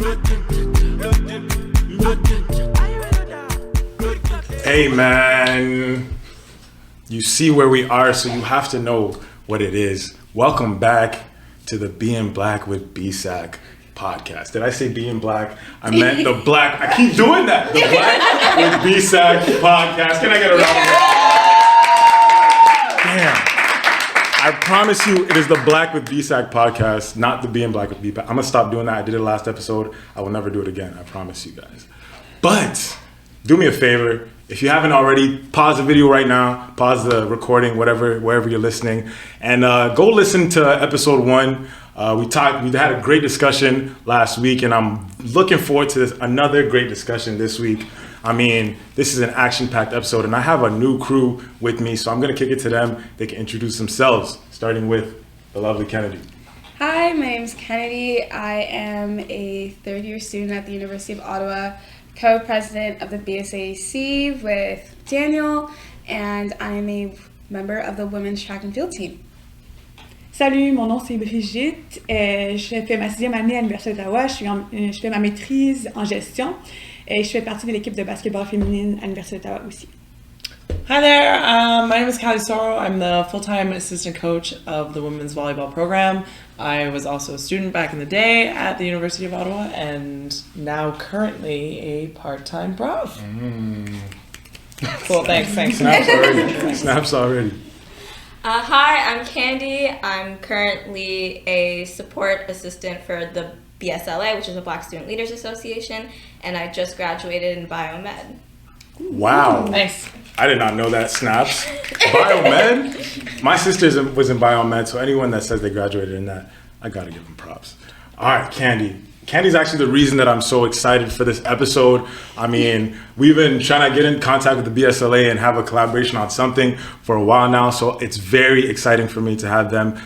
Hey man, you see where we are, so you have to know what it is. Welcome back to the Being Black with BSAAC Podcast. Did I say Being Black? I meant the Black. I keep doing that. The Black with BSAAC Podcast. Can I get a round of applause? Damn. I promise you, it is the Black with BSAAC Podcast, not the Being Black with BSAAC. I'm gonna stop doing that. I did it last episode. I will never do it again. I promise you guys. But do me a favor. If you haven't already, pause the video right now, pause the recording, wherever you're listening, and go listen to episode 1. We had a great discussion last week, and I'm looking forward to another great discussion this week. I mean, this is an action-packed episode, and I have a new crew with me, so I'm gonna kick it to them. They can introduce themselves, starting with the lovely Kennedy. Hi, my name's Kennedy. I am a third-year student at the University of Ottawa, co-president of the BSAAC with Daniel, and I am a member of the women's track and field team. Salut, mon nom c'est Brigitte. Je fais ma 6e année à l'Université d'Ottawa. Je fais ma maîtrise en gestion et je fais partie de l'équipe de basketball féminine à l'Université d'Ottawa aussi. Hi there, my name is Callie Sorrow. I'm the full-time assistant coach of the women's volleyball program. I was also a student back in the day at the University of Ottawa and now currently a part-time prof. Cool, thanks. Snaps already. Hi, I'm Candy. I'm currently a support assistant for the BSLA, which is the Black Student Leaders Association, and I just graduated in biomed. Wow. Nice. I did not know that. Snaps. Biomed? My sister was in biomed, so anyone that says they graduated in that, I gotta give them props. All right, Candy. Candy's actually the reason that I'm so excited for this episode. I mean, we've been trying to get in contact with the BSLA and have a collaboration on something for a while now, so it's very exciting for me to have them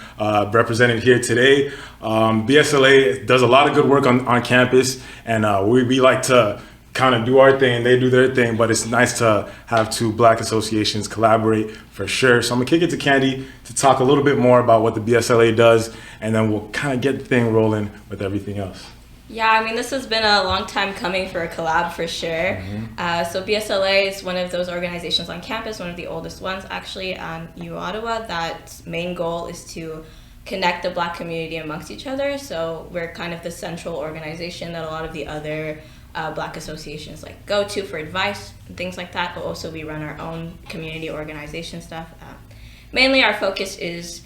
represented here today. BSLA does a lot of good work on campus, and we like to kind of do our thing and they do their thing, but it's nice to have two Black associations collaborate for sure. So I'm gonna kick it to Candy to talk a little bit more about what the BSLA does, and then we'll kind of get the thing rolling with everything else. Yeah, I mean, this has been a long time coming for a collab for sure. So BSLA is one of those organizations on campus, one of the oldest ones actually on uOttawa. That main goal is to connect the Black community amongst each other. So we're kind of the central organization that a lot of the other Black associations like go to for advice and things like that, but also we run our own community organization stuff. Mainly our focus is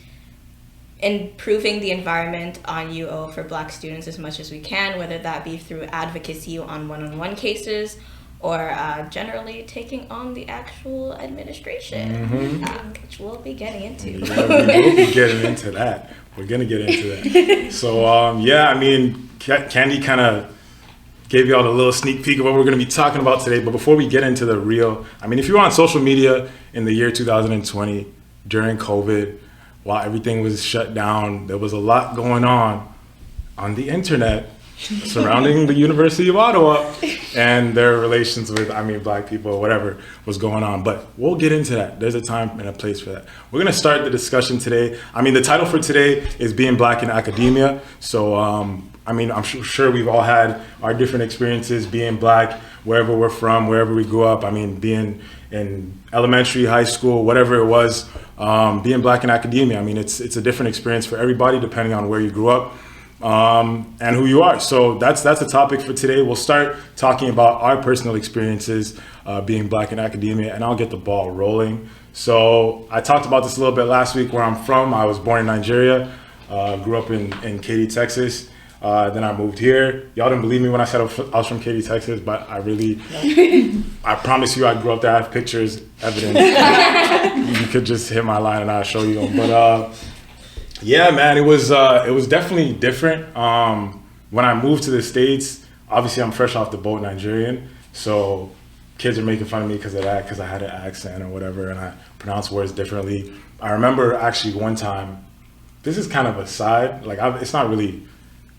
improving the environment on UO for Black students as much as we can, whether that be through advocacy on one-on-one cases or generally taking on the actual administration, which we'll be getting into. Yeah, we will be getting into that. We're gonna get into that. So yeah, I mean, Candy kind of gave y'all a little sneak peek of what we're going to be talking about today. But before we get into the real, I mean, if you were on social media in the year 2020 during COVID, while everything was shut down, there was a lot going on the internet surrounding the University of Ottawa and their relations with, Black people or whatever was going on. But we'll get into that. There's a time and a place for that. We're going to start the discussion today. The title for today is Being Black in Academia. So, I'm sure we've all had our different experiences being Black, wherever we're from, wherever we grew up. being in elementary, high school, whatever it was, being Black in academia. It's a different experience for everybody depending on where you grew up and who you are. So that's the topic for today. We'll start talking about our personal experiences being Black in academia, and I'll get the ball rolling. So I talked about this a little bit last week where I'm from. I was born in Nigeria, grew up in Katy, Texas. Then I moved here. Y'all didn't believe me when I said I was from Katy, Texas, but I promise you I grew up there. I have pictures, evidence. You could just hit my line and I'll show you them. But yeah, man, it was definitely different. When I moved to the States, obviously I'm fresh off the boat, Nigerian, so kids are making fun of me because of that, because I had an accent or whatever, and I pronounce words differently. I remember actually one time, this is kind of a side, it's not really,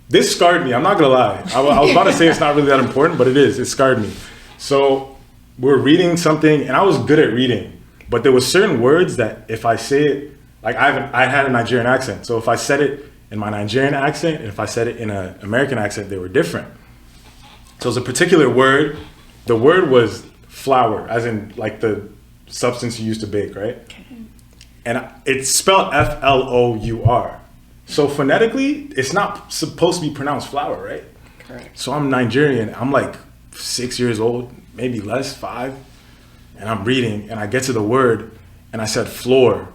this scarred me, I'm not gonna lie. I was about to say it's not really that important, but it scarred me. So we're reading something, and I was good at reading, but there was certain words that if I say it, I had a Nigerian accent, so if I said it in my Nigerian accent, and if I said it in an American accent, they were different. So it's a particular word. The word was flour, as in like the substance you use to bake, right? Okay. And it's spelled Flour. So phonetically, it's not supposed to be pronounced flour, right? Correct. So I'm Nigerian. I'm like 6 years old, maybe less, 5. And I'm reading, and I get to the word, and I said floor.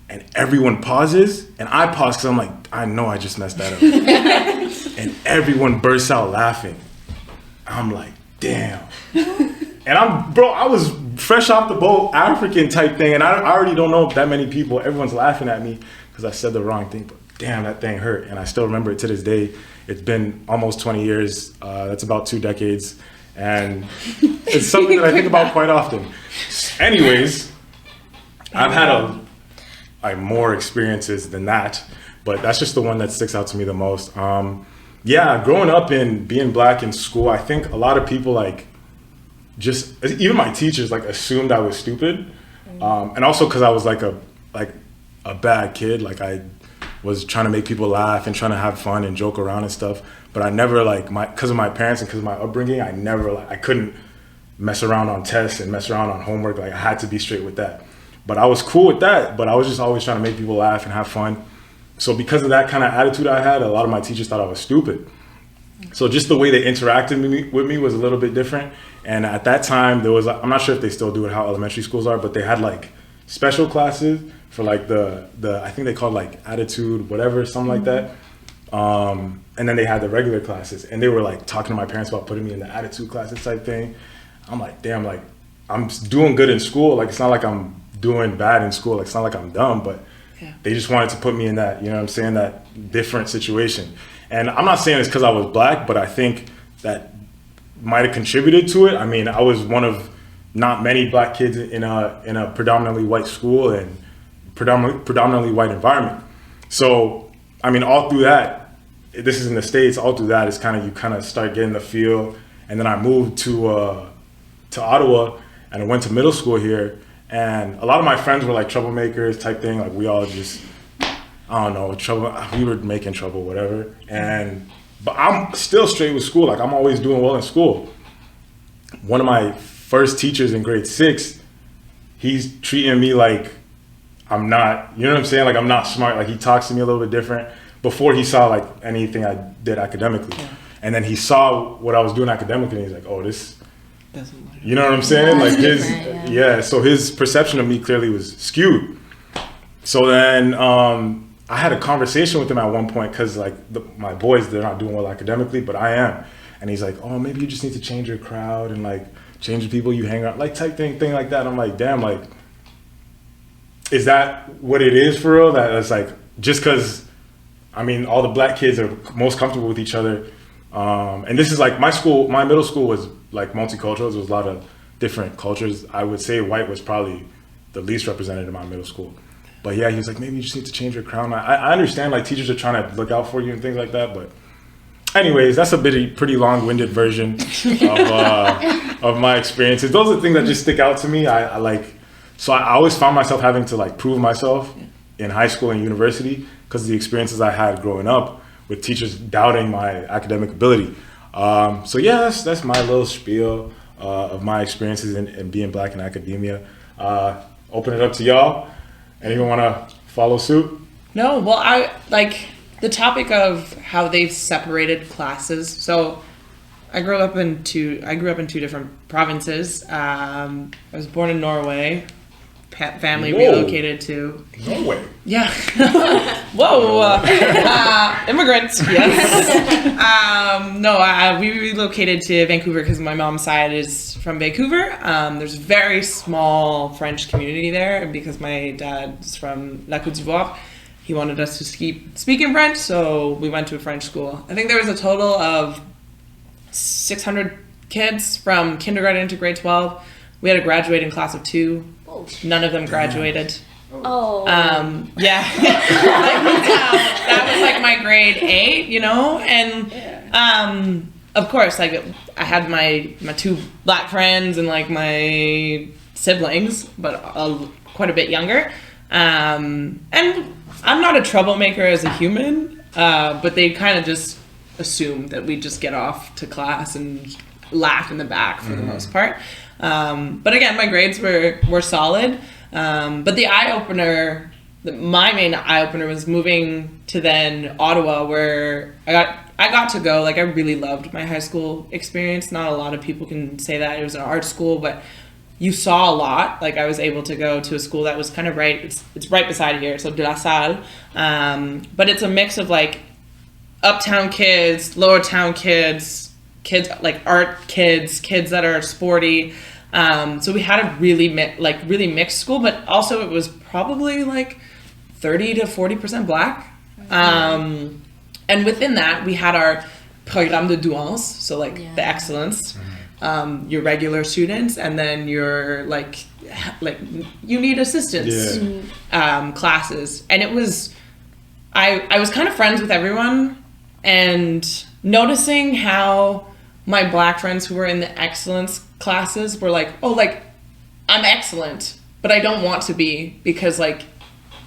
And everyone pauses, and I pause because I'm like, I know I just messed that up. And everyone bursts out laughing. I'm like, damn. And I was fresh off the boat, African type thing, and I already don't know that many people. Everyone's laughing at me because I said the wrong thing, but damn, that thing hurt. And I still remember it to this day. It's been almost 20 years. That's about 2 decades. And it's something that I think about quite often. Anyways, I've had more experiences than that, but that's just the one that sticks out to me the most. Yeah, growing up and being black in school, I think a lot of people like just, even my teachers like assumed I was stupid. And also because I was like a bad kid, like I was trying to make people laugh and trying to have fun and joke around and stuff. But I never because of my parents and because of my upbringing, I couldn't mess around on tests and mess around on homework. Like I had to be straight with that. But I was cool with that, but I was just always trying to make people laugh and have fun. So because of that kind of attitude I had, a lot of my teachers thought I was stupid. So just the way they interacted with me was a little bit different. And at that time, there was, I'm not sure if they still do it, how elementary schools are, but they had like special classes for like the I think they called like attitude, whatever, something like that. And then they had the regular classes, and they were like talking to my parents about putting me in the attitude classes type thing. I'm like, damn, like I'm doing good in school. Like it's not like I'm doing bad in school. Like it's not like I'm dumb, but they just wanted to put me in that, you know what I'm saying, that different situation. And I'm not saying it's because I was black, but I think that might have contributed to it. I mean, I was one of not many black kids in a predominantly white school and predominantly white environment. So, I mean, all through that, this is in the States, all through that is you kind of start getting the feel. And then I moved to Ottawa, and I went to middle school here. And a lot of my friends were like troublemakers type thing. Like we all just, I don't know, trouble. We were making trouble, whatever. But I'm still straight with school. Like I'm always doing well in school. One of my first teachers in grade 6, he's treating me like I'm not, you know what I'm saying? Like I'm not smart. Like he talks to me a little bit different before he saw like anything I did academically. Yeah. And then he saw what I was doing academically, and he's like, oh, this, you know what I'm saying? Like so his perception of me clearly was skewed. So then I had a conversation with him at one point because like my boys, they're not doing well academically, but I am. And he's like, oh, maybe you just need to change your crowd and like change the people you hang around, like type thing like that. I'm like, damn, like, is that what it is for real? That it's like, just because, I mean, all the black kids are most comfortable with each other. And this is like my middle school was like multicultural. There was a lot of different cultures. I would say white was probably the least represented in my middle school. But yeah, he was like, maybe you just need to change your crown. I understand like teachers are trying to look out for you and things like that. But anyways, that's a pretty long-winded version of my experiences. Those are things that just stick out to me. I always found myself having to like prove myself in high school and university because of the experiences I had growing up with teachers doubting my academic ability. So yeah, that's my little spiel of my experiences in being black in academia. Open it up to y'all. Anyone want to follow suit? No, well, I like the topic of how they've separated classes. So I grew up in two different provinces. I was born in Norway. Family relocated to Norway. Yeah. Whoa. Immigrants. Yes. We relocated to Vancouver because my mom's side is from Vancouver. There's a very small French community there, and because my dad's from La Côte d'Ivoire, he wanted us to keep speaking French, so we went to a French school. I think there was a total of 600 kids from kindergarten to grade 12. We had a graduating class of 2. None of them graduated. Oh. Yeah. That was like my grade 8, you know? And of course, like I had my 2 black friends and like my siblings, but quite a bit younger. And I'm not a troublemaker as a human, but they kind of just assumed that we'd just get off to class and laugh in the back for the most part. But again, my grades were solid. But the eye-opener, my main eye-opener was moving to then Ottawa, where I got to go. Like, I really loved my high school experience. Not a lot of people can say that. It was an art school, but you saw a lot. Like, I was able to go to a school that was kind of it's right beside here, so De La Salle. But it's a mix of, like, uptown kids, lower town kids, like art kids that are sporty. So we had a really mixed school, but also it was probably like 30 to 40% black. And within that, we had our programme de douance, so like the excellence, your regular students, and then your like you need assistance classes. And it was, I was kind of friends with everyone, and noticing how my black friends who were in the excellence classes were like, oh, like, I'm excellent, but I don't want to be, because like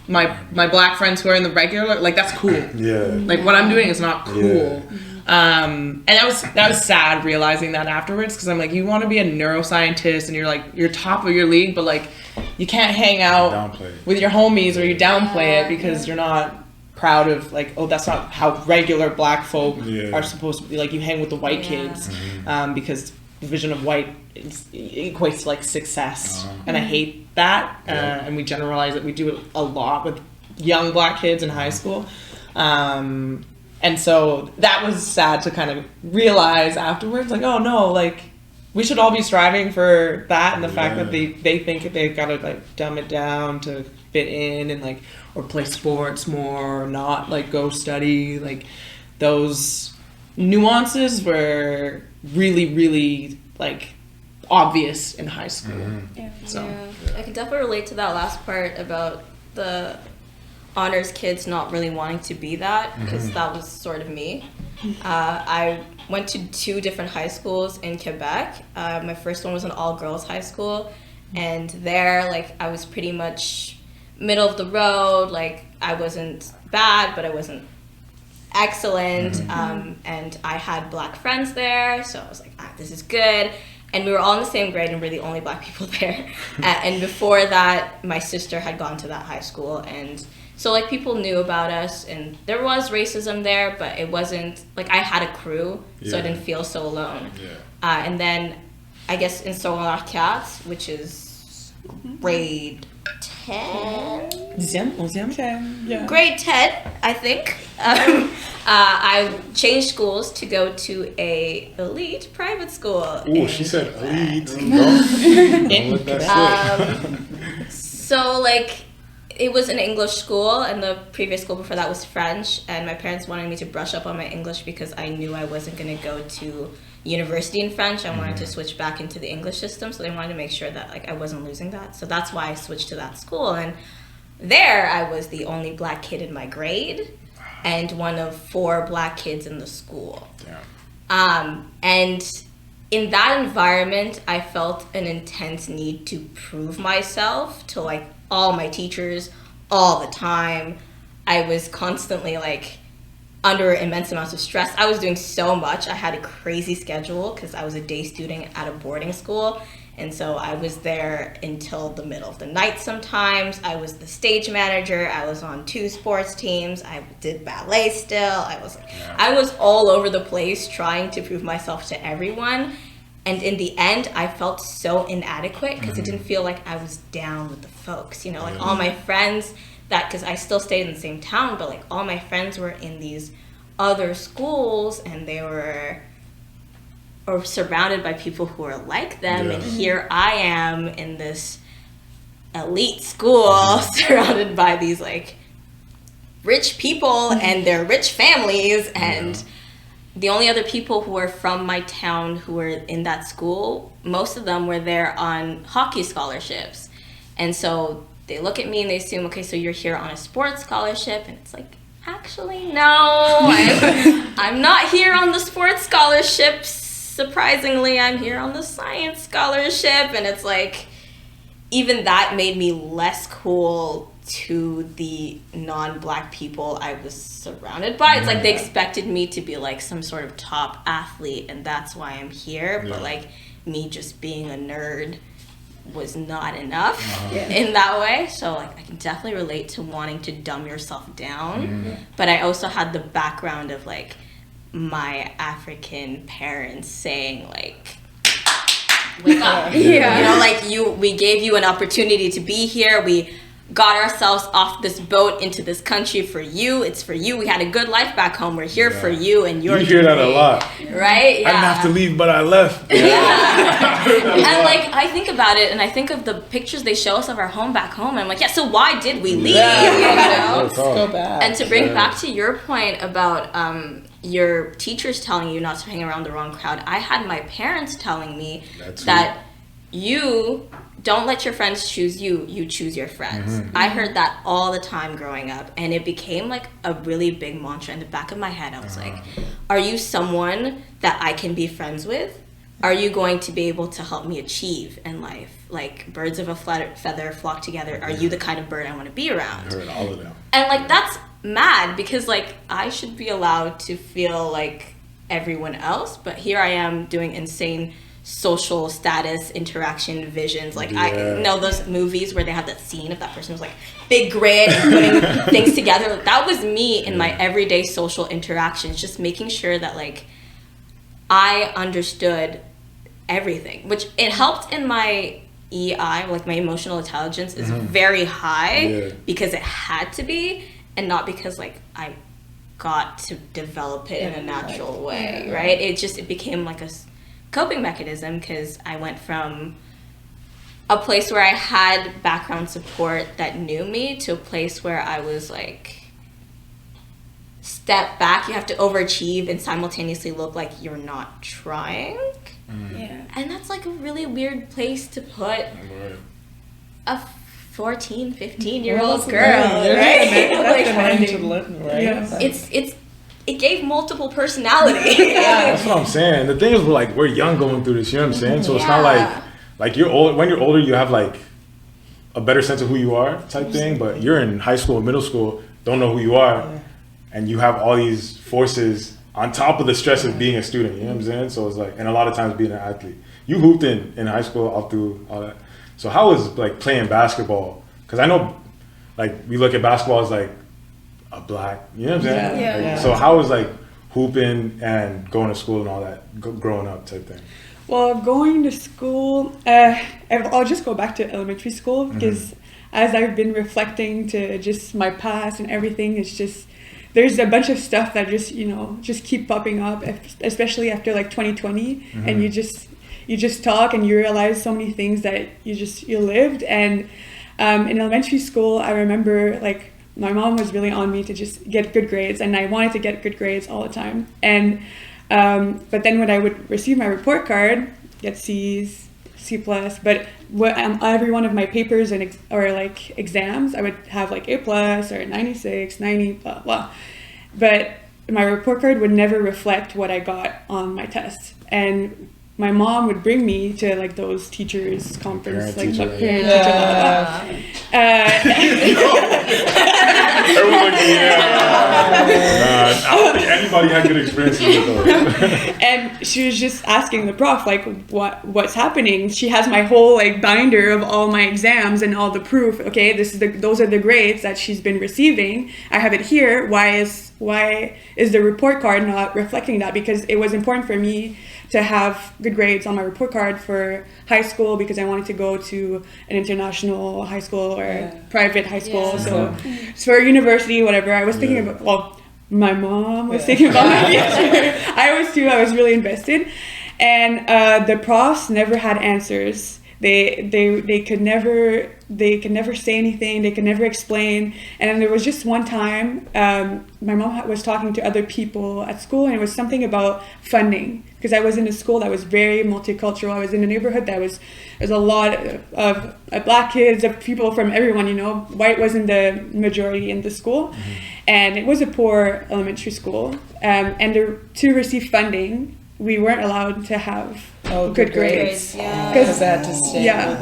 my black friends who are in the regular, like, that's cool. Like, what I'm doing is not cool. And that was sad realizing that afterwards, because I'm like, you want to be a neuroscientist and you're top of your league, but like, you can't hang out with your homies, or you downplay it because you're not proud of, like, oh, that's not how regular black folk are supposed to be. Like, you hang with the white kids, because the vision of white equates to like success, and I hate that. And we generalize it. We do it a lot with young black kids in high school, and so that was sad to kind of realize afterwards. Like, oh no, like, we should all be striving for that, and the fact that they think they've got to like dumb it down to fit in, and like, or play sports more, or not like go study. Like, those nuances were really, really like obvious in high school. I can definitely relate to that last part about the honors kids not really wanting to be that, because that was sort of me. I went to 2 different high schools in Quebec. My first one was an all-girls high school, and there, like, I was pretty much middle of the road. Like, I wasn't bad, but I wasn't excellent. And I had black friends there, so I was like, this is good. And we were all in the same grade, and we're the only black people there. And before that, my sister had gone to that high school, and so like, people knew about us, and there was racism there, but it wasn't like, I had a crew, so I didn't feel so alone. And then I guess in secondaire 4, which is grade 10? Grade 10, I think. I changed schools to go to a elite private school. Ooh, she said elite. Don't let that slip. So like, it was an English school, and the previous school before that was French, and my parents wanted me to brush up on my English because I knew I wasn't going to go to university in French. I wanted to switch back into the English system, so they wanted to make sure that like, I wasn't losing that. So that's why I switched to that school, and there I was the only black kid in my grade and one of 4 black kids in the school. And in that environment, I felt an intense need to prove myself to like all my teachers all the time. I was constantly like under immense amounts of stress. I was doing so much. I had a crazy schedule because I was a day student at a boarding school. And so I was there until the middle of the night sometimes. I was the stage manager. I was on 2 sports teams. I did ballet still. I was all over the place trying to prove myself to everyone. And in the end, I felt so inadequate because it didn't feel like I was down with the folks. You know, like all my friends, because I still stayed in the same town, but like all my friends were in these other schools, and they were surrounded by people who were like them. And here I am in this elite school surrounded by these like rich people and their rich families. And the only other people who were from my town who were in that school, most of them were there on hockey scholarships. And so they look at me and they assume, okay, so you're here on a sports scholarship. And it's like, actually, no, I'm not here on the sports scholarships. Surprisingly, I'm here on the science scholarship. And it's like, even that made me less cool to the non-Black people I was surrounded by. It's like they expected me to be like some sort of top athlete, and that's why I'm here. But like me just being a nerd was not enough in that way. So like I can definitely relate to wanting to dumb yourself down. But I also had the background of like my African parents saying like, wake up. You know, like we gave you an opportunity to be here. We got ourselves off this boat into this country for you. It's for you. We had a good life back home. We're here for you, and you're. You hear that a lot, right? Yeah. I didn't have to leave, but I left. And like I think about it, and I think of the pictures they show us of our home back home, and I'm like, yeah. So why did we leave? You know? Let's go back. And to bring back to your point about your teachers telling you not to hang around the wrong crowd, I had my parents telling me that you don't let your friends choose you, you choose your friends. I heard that all the time growing up, and it became like a really big mantra in the back of my head. I was like, are you someone that I can be friends with? Are you going to be able to help me achieve in life? Like birds of a feather flock together. Are you the kind of bird I want to be around? I heard all of them. And like that's mad, because like I should be allowed to feel like everyone else, but here I am doing insane social status interaction visions. Like I know those movies where they have that scene of that person who's like big grid and putting things together. That was me in my everyday social interactions, just making sure that like I understood everything, which it helped in my EI, like my emotional intelligence is very high because it had to be, and not because like I got to develop it in a natural way, right? It became like a coping mechanism, because I went from a place where I had background support that knew me to a place where I was like, step back, you have to overachieve and simultaneously look like you're not trying. And that's like a really weird place to put a 14, 15-year-old girl, right? It gave multiple personality. That's what I'm saying. The thing is, we're young going through this. You know what I'm saying? So it's not like you're old. When you're older, you have like a better sense of who you are, type thing. But you're in high school, middle school, don't know who you are, and you have all these forces on top of the stress of being a student. You know what I'm saying? So it's like, and a lot of times being an athlete. You hooped in high school, all through all that. So how was like playing basketball? Because I know, like we look at basketball as like a black, you know what I'm saying? So how was like hooping and going to school and all that, growing up type thing? Well, going to school, I'll just go back to elementary school, because as I've been reflecting to just my past and everything, it's just, there's a bunch of stuff that just, you know, just keep popping up, especially after like 2020, and you just talk and you realize so many things that you lived. And in elementary school, I remember like my mom was really on me to just get good grades, and I wanted to get good grades all the time. And but then when I would receive my report card, get C's, C+, but every one of my papers and or like exams, I would have like A+ or 96, 90, blah, blah. But my report card would never reflect what I got on my tests. And my mom would bring me to like those teachers conference, like parent teacher. Everyone's like, I don't think anybody had good experiences with those. And she was just asking the prof, like, what's happening? She has my whole like binder of all my exams and all the proof. Okay, those are the grades that she's been receiving. I have it here. Why is the report card not reflecting that? Because it was important for me to have good grades on my report card for high school, because I wanted to go to an international high school or private high school. So for university, whatever. I was thinking about, well, my mom was thinking about my future. I was too. I was really invested. And the profs never had answers. They could never say anything. They could never explain. And then there was just one time my mom was talking to other people at school, and it was something about funding, because I was in a school that was very multicultural. I was in a neighborhood that there's a lot of black kids, of people from everyone, you know. White wasn't the majority in the school. And it was a poor elementary school. And to receive funding, we weren't allowed to have good grades. Because they had to stay with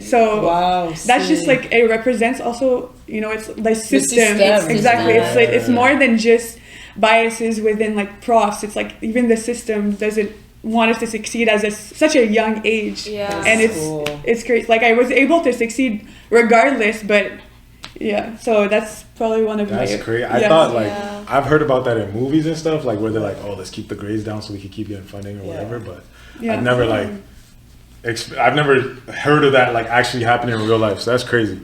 So that's just like, it represents also you know, it's the system. system. Exactly. Yeah. It's like, it's more than just biases within like profs. It's like even the system doesn't want us to succeed as such a young age. Yeah. And Cool. it's great. Like I was able to succeed regardless, but yeah, so that's probably one of That's my. crazy. I yeah. thought, like, Yeah. I've heard about that in movies and stuff, like, where they're like, oh, let's keep the grades down so we can keep getting funding or Yeah. whatever, but Yeah. I've never, like, I've never heard of that, like, actually happening in real life, so that's crazy.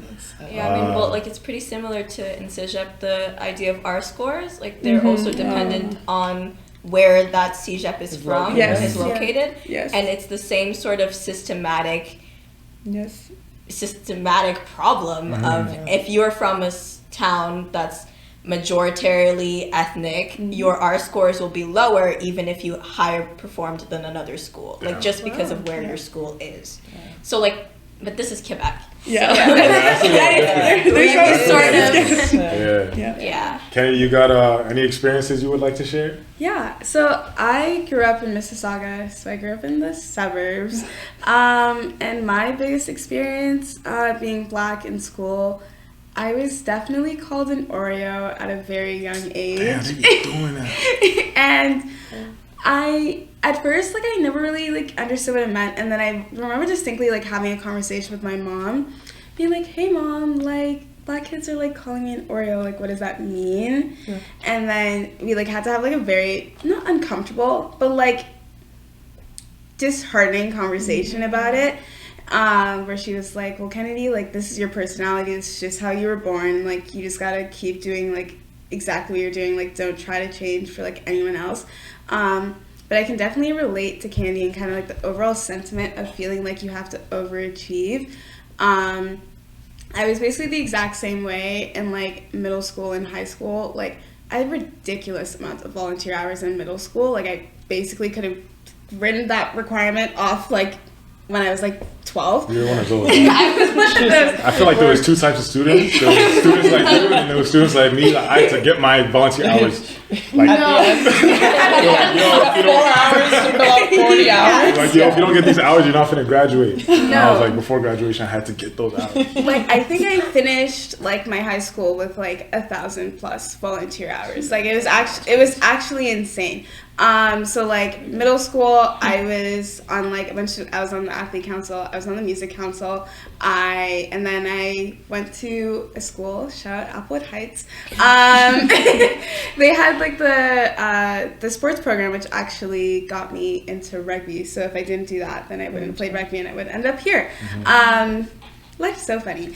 Yeah, I mean, well, like it's pretty similar to in CEGEP, the idea of R scores. Like they're also dependent on where that CEGEP is from, Yes. is located, Yes. and it's the same sort of systematic Yes. problem of if you're from a town that's majoritarily ethnic, your R scores will be lower even if you higher performed than another school, like just because of where your school is. So like, but this is Quebec. Yeah. There's sort of, Yeah. Yeah. yeah. Kenny, you got any experiences you would like to share? Yeah, so I grew up in Mississauga, so I grew up in the suburbs. And my biggest experience being Black in school, I was definitely called an Oreo at a very young age. Damn, they be doing that. And I, at first, like, I never really, like, understood what it meant. And then I remember distinctly, like, having a conversation with my mom, being like, hey, Mom, like, Black kids are, like, calling me an Oreo. Like, what does that mean? Yeah. And then we, like, had to have, like, a very, not uncomfortable, but, like, disheartening conversation about it. Where she was like, well, Kennedy, like, this is your personality. This is just how you were born. Like, you just gotta keep doing, like, exactly what you're doing. Like, don't try to change for, like, anyone else. But I can definitely relate to Candy and kind of, like, the overall sentiment of feeling like you have to overachieve. I was basically the exact same way in, like, middle school and high school. Like, I had ridiculous amounts of volunteer hours in middle school. Like, I basically could have written that requirement off, like, when I was, like, 12. You were one of those. I was one of those. I feel like there was two types of students. There was students like you, and there were students like me. Like, I had to get my volunteer hours. Like, Like 4 hours to fill out 40 hours. like, yo, if you don't get these hours, you're not finna graduate. And I was like, before graduation, I had to get those hours. Like, I think I finished, like, my high school with, like, 1,000 plus volunteer hours. Like, it was actually insane. So, like, middle school, I was on, like, I was on the athlete council, I was on the music council, and then I went to a school, shout out Applewood Heights. They had, like, the sports program, which actually got me into rugby. So if I didn't do that, then I wouldn't have played rugby and I would end up here. Life's so funny.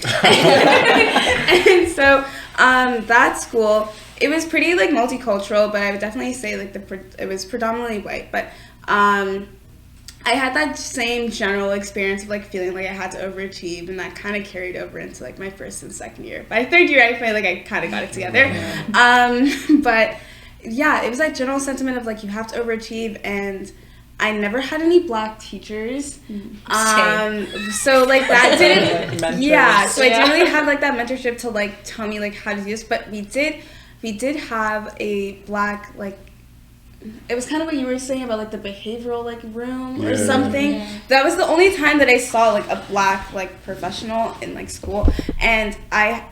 And so that school, it was pretty, like, multicultural, but I would definitely say, like, it was predominantly white. But I had that same general experience of, like, feeling like I had to overachieve, and that kind of carried over into, like, my first and second year. By third year, I feel like I kind of got it together. But yeah, it was that general sentiment of, like, you have to overachieve, and I never had any Black teachers. So, like, that didn't, Like yeah, so I Yeah. didn't really have, like, that mentorship to, like, tell me, like, how to do this, but we did have a Black, like, it was kind of what you were saying about, like, the behavioral, like, room or Yeah. something. Yeah. That was the only time that I saw, like, a Black, like, professional in, like, school, and I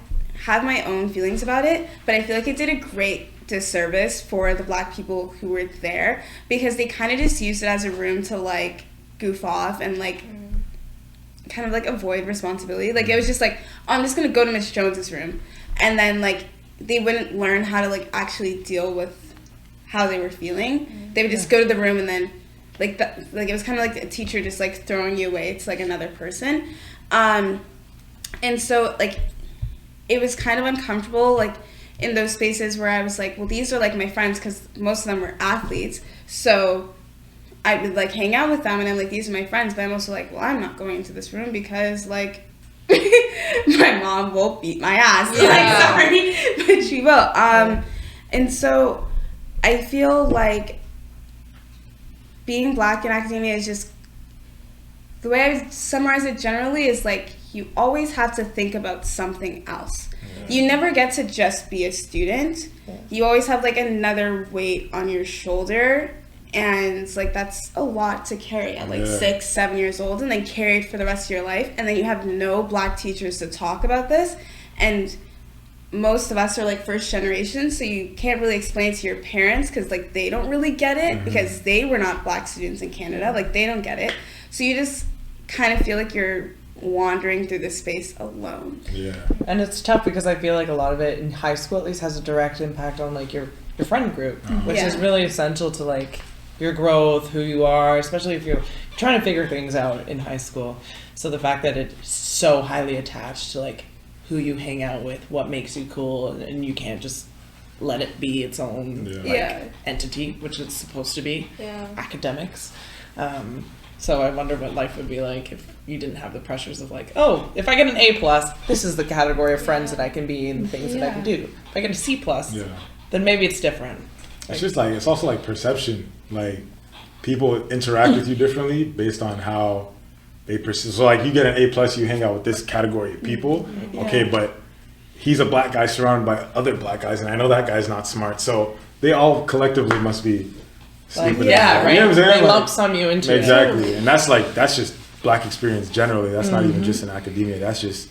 have my own feelings about it, but I feel like it did a great disservice for the Black people who were there, because they kind of just used it as a room to, like, goof off and, like, kind of, like, avoid responsibility. Like, it was just like, oh, I'm just gonna go to Miss Jones's room, and then, like, they wouldn't learn how to, like, actually deal with how they were feeling. They would just go to the room, and then, like, like, it was kind of like a teacher just, like, throwing you away to, like, another person. And so, like, it was kind of uncomfortable, like, in those spaces where I was like, well, these are, like, my friends, because most of them were athletes, so I would, like, hang out with them, and I'm like, these are my friends, but I'm also like, well, I'm not going into this room because, like, my mom will beat my ass. Yeah. Like, sorry, but she will. And so I feel like being Black in academia is just, the way I would summarize it generally is, like, you always have to think about something else. You never get to just be a student. You always have, like, another weight on your shoulder, and, like, that's a lot to carry at, like, 6, 7 years old, and then carry it for the rest of your life, and then you have no Black teachers to talk about this, and most of us are like first generation, so you can't really explain it to your parents because like they don't really get it because they were not Black students in Canada. Like they don't get it. So you just kind of feel like you're wandering through this space alone. Yeah. And it's tough because I feel like a lot of it in high school at least has a direct impact on like your friend group, which is really essential to like your growth, who you are, especially if you're trying to figure things out in high school. So the fact that it's so highly attached to like who you hang out with, what makes you cool, and you can't just let it be its own entity, which it's supposed to be, academics. So I wonder what life would be like if you didn't have the pressures of like, oh, if I get an A+, this is the category of friends that I can be and things that I can do. If I get a C+, then maybe it's different. It's just like, it's also like perception. Like people interact with you differently based on how they perceive. So like you get an A+, you hang out with this category of people. Okay, but he's a Black guy surrounded by other Black guys, and I know that guy's not smart. So they all collectively must be like, right? You know what I'm saying? They like, lump sum you into exactly. And that's just Black experience generally. That's not even just in academia. That's just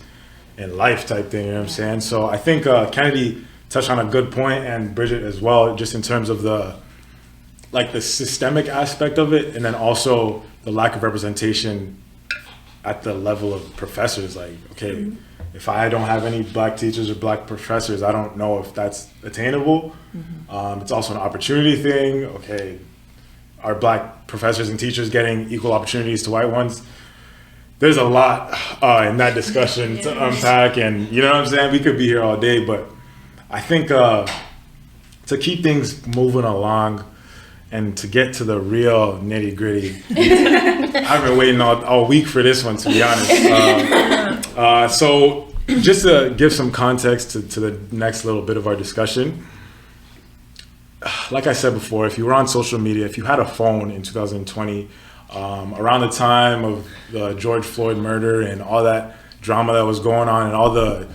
in life type thing, you know what I'm saying? So I think Kennedy touched on a good point, and Bridget as well, just in terms of the systemic aspect of it, and then also the lack of representation at the level of professors. Like, okay, if I don't have any Black teachers or Black professors, I don't know if that's attainable. It's also an opportunity thing. Okay, are Black professors and teachers getting equal opportunities to white ones? There's a lot in that discussion to unpack, and you know what I'm saying? We could be here all day, but I think to keep things moving along and to get to the real nitty gritty, I've been waiting all week for this one, to be honest. So just to give some context to the next little bit of our discussion, like I said before, if you were on social media, if you had a phone in 2020, around the time of the George Floyd murder and all that drama that was going on and all the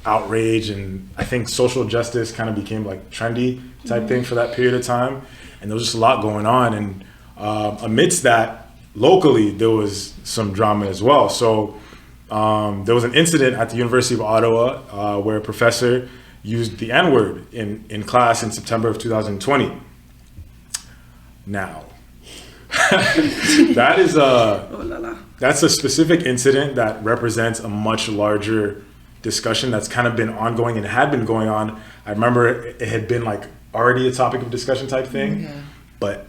outrage, and I think social justice kind of became like trendy type thing for that period of time, and there was just a lot going on, and amidst that, locally there was some drama as well. So there was an incident at the University of Ottawa where a professor used the N-word in class in September of 2020. Now, that's a specific incident that represents a much larger discussion that's kind of been ongoing and had been going on. I remember it had been like already a topic of discussion type thing, but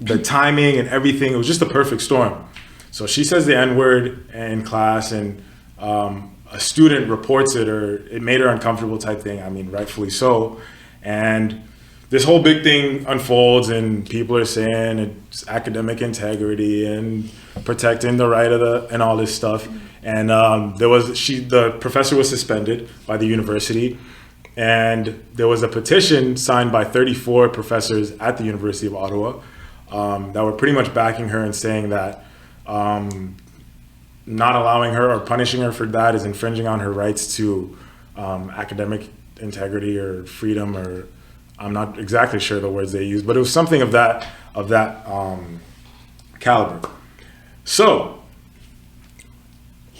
the timing and everything, it was just a perfect storm. So she says the N-word in class, and a student reports it, or it made her uncomfortable type thing. I mean, rightfully so. And this whole big thing unfolds, and people are saying it's academic integrity and protecting the right of and all this stuff. And the professor was suspended by the university, and there was a petition signed by 34 professors at the University of Ottawa that were pretty much backing her and saying that not allowing her or punishing her for that is infringing on her rights to academic integrity or freedom, or I'm not exactly sure the words they used, but it was something of that caliber. So,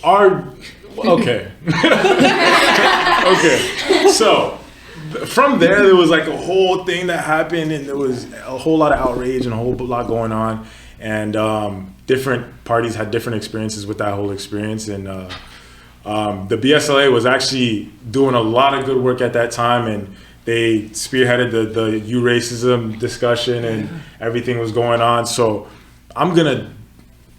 okay. So from there was like a whole thing that happened, and there was a whole lot of outrage and a whole lot going on, and different parties had different experiences with that whole experience, and the BSLA was actually doing a lot of good work at that time, and they spearheaded the U-racism discussion, and everything was going on. So I'm gonna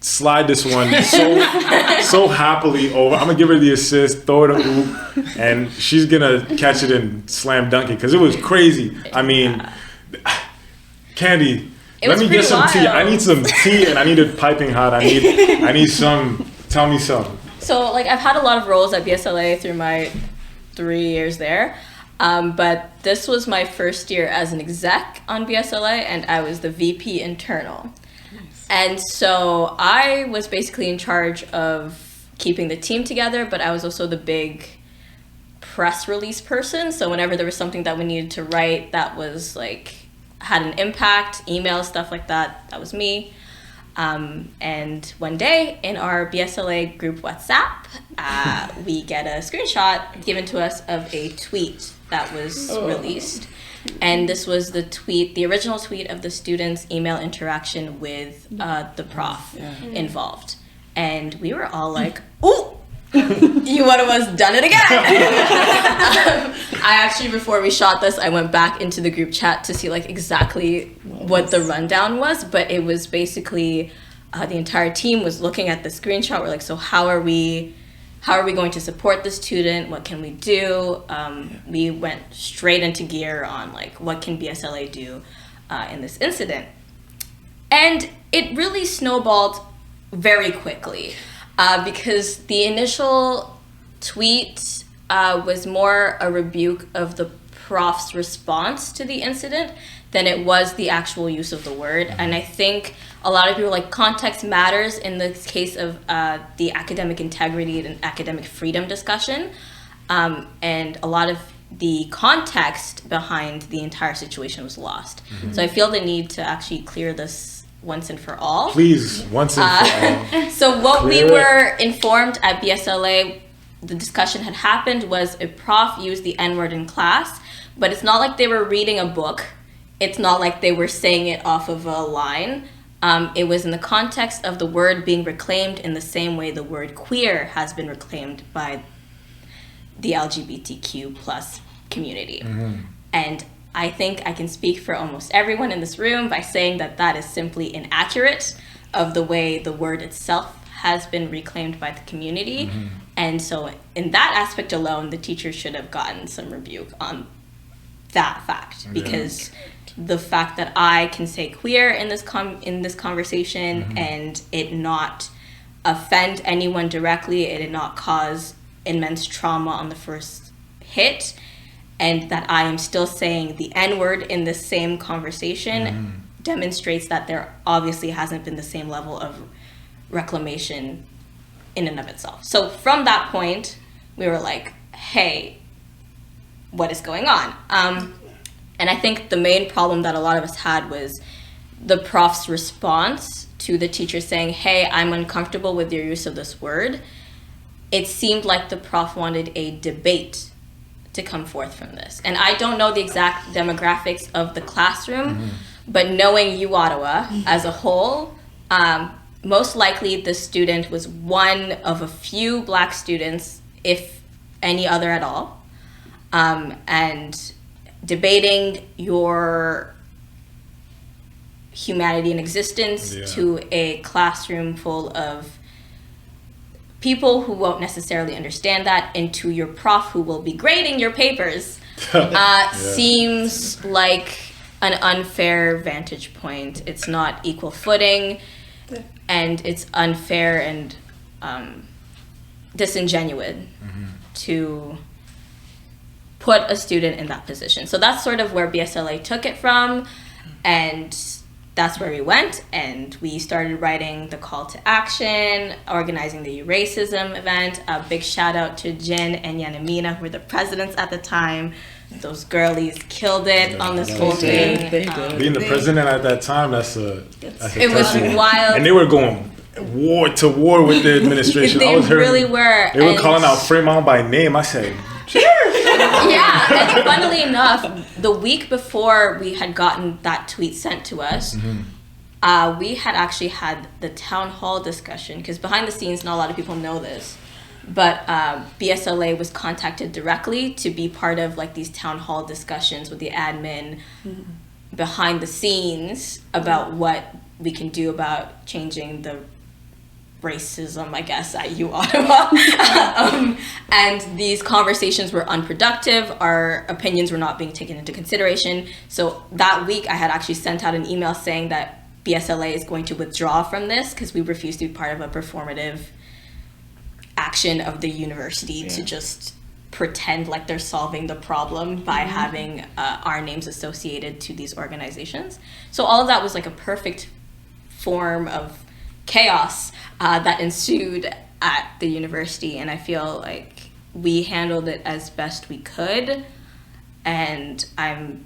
slide this one so happily over. I'm gonna give her the assist, throw it a oop, and she's gonna catch it and slam dunk it, because it was crazy. I mean, Candy, let me get some tea. I need some tea, and I need it piping hot. I need some. Tell me some. So like I've had a lot of roles at BSLA through my 3 years there. But this was my first year as an exec on BSLA, and I was the VP internal. Nice. And so I was basically in charge of keeping the team together, but I was also the big press release person. So whenever there was something that we needed to write that was like had an impact, email, stuff like that, that was me. And one day in our BSLA group WhatsApp, we get a screenshot given to us of a tweet that was released. And this was the original tweet of the student's email interaction with the prof involved. And we were all like, ooh! uOttawa's done it again. I actually, before we shot this, I went back into the group chat to see like exactly what the rundown was, but it was basically the entire team was looking at the screenshot. We're like, so how are we going to support the student? What can we do? We went straight into gear on like what can BSLA do in this incident, and it really snowballed very quickly. Because the initial tweet was more a rebuke of the prof's response to the incident than it was the actual use of the word. And I think a lot of people like context matters in the case of the academic integrity and academic freedom discussion. And a lot of the context behind the entire situation was lost. So I feel the need to actually clear this once and for all. Please, once and for all. So what we were informed at BSLA, the discussion had happened, was a prof used the N-word in class, but it's not like they were reading a book. It's not like they were saying it off of a line. It was in the context of the word being reclaimed in the same way the word queer has been reclaimed by the LGBTQ plus community. And I think I can speak for almost everyone in this room by saying that that is simply inaccurate of the way the word itself has been reclaimed by the community. And so in that aspect alone, the teacher should have gotten some rebuke on that fact, because the fact that I can say queer in this conversation and it not offend anyone directly, it did not cause immense trauma on the first hit, and that I am still saying the N-word in the same conversation demonstrates that there obviously hasn't been the same level of reclamation in and of itself. So from that point, we were like, hey, what is going on? And I think the main problem that a lot of us had was the prof's response to the teacher saying, hey, I'm uncomfortable with your use of this word. It seemed like the prof wanted a debate to come forth from this. And I don't know the exact demographics of the classroom, but knowing uOttawa as a whole, most likely the student was one of a few Black students, if any other at all, and debating your humanity and existence to a classroom full of people who won't necessarily understand that, and to your prof who will be grading your papers, seems like an unfair vantage point. It's not equal footing, and it's unfair and disingenuous to put a student in that position. So that's sort of where BSLA took it from, and that's where we went, and we started writing the call to action, organizing the racism event. A big shout out to Jen and Yanamina, who were the presidents at the time. Those girlies killed it on this whole thing. They did. Being the president at that time, that's a it was wild. And they were going war to war with the administration. They really were. They were calling out Fremont by name. I said, yeah, and funnily enough, the week before we had gotten that tweet sent to us, we had actually had the town hall discussion, because behind the scenes, not a lot of people know this, but BSLA was contacted directly to be part of like these town hall discussions with the admin behind the scenes about what we can do about changing the racism, I guess, at uOttawa. And these conversations were unproductive. Our opinions were not being taken into consideration. So that week I had actually sent out an email saying that BSLA is going to withdraw from this because we refuse to be part of a performative action of the university to just pretend like they're solving the problem by having our names associated to these organizations. So all of that was like a perfect form of chaos that ensued at the university, and I feel like we handled it as best we could, and I'm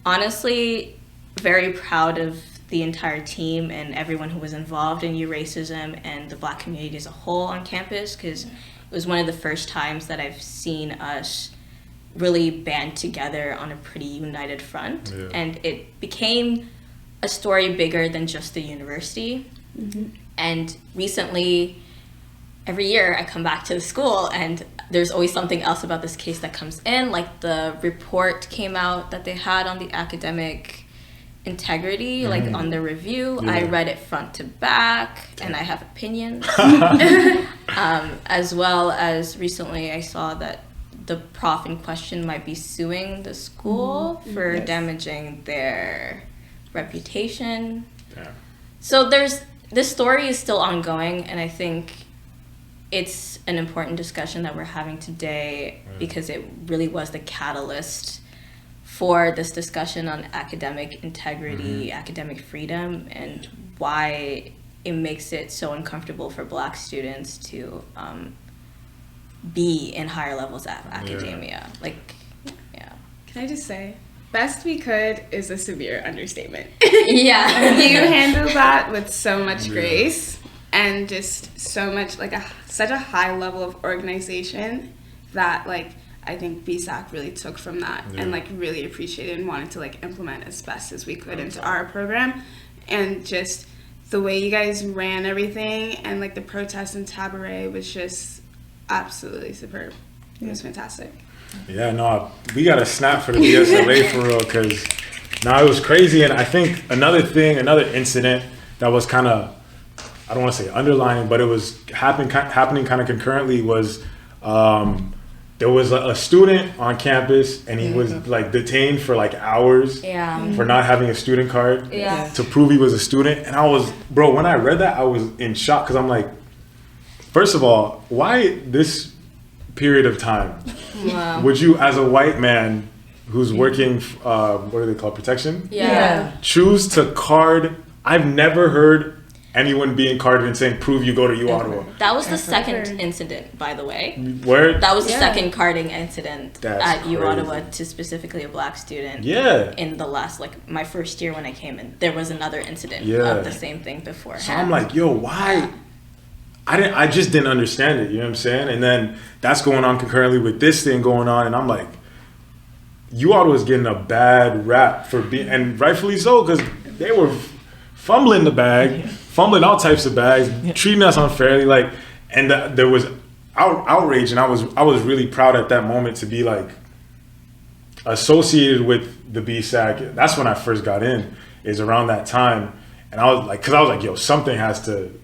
honestly very proud of the entire team and everyone who was involved in racism and the Black community as a whole on campus, because it was one of the first times that I've seen us really band together on a pretty united front. Yeah. And it became a story bigger than just the university. Mm-hmm. And recently, every year I come back to the school and there's always something else about this case that comes in. Like the report came out that they had on the academic integrity, like on the review. Yeah. I read it front to back and I have opinions. As well as recently I saw that the prof in question might be suing the school for damaging their reputation. Yeah. So this story is still ongoing, and I think it's an important discussion that we're having today because it really was the catalyst for this discussion on academic integrity, academic freedom, and why it makes it so uncomfortable for Black students to be in higher levels of academia. Can I just say, best we could is a severe understatement. Yeah. You handle that with so much grace and just so much, like such a high level of organization that I think BSAAC really took from that and really appreciated and wanted to implement as best as we could into our program. And just the way you guys ran everything and the protest and Tabaret was just absolutely superb. It was fantastic. Yeah, no, we got to snap for the BSLA for real, because it was crazy. And I think another incident that was kind of, I don't want to say underlining, but it was happening kind of concurrently was there was a student on campus and he was detained for hours for not having a student card to prove he was a student. And I was, when I read that, I was in shock, because I'm like, first of all, why this period of time would you, as a white man who's working, what do they call it, protection? Choose to card? I've never heard anyone being carded and saying, prove you go to uOttawa. That was the second incident, by the way. Where? That was the second carding incident at uOttawa to specifically a Black student. In the last, my first year when I came in, there was another incident of the same thing beforehand. So I'm like, yo, why? I just didn't understand it, you know what I'm saying? And then that's going on concurrently with this thing going on, and I'm like, uOttawa is getting a bad rap for being, and rightfully so, because they were fumbling the bag, fumbling all types of bags, treating us unfairly, and there was outrage, and I was really proud at that moment to be associated with the BSAAC. That's when I first got in, is around that time. And I was like, yo,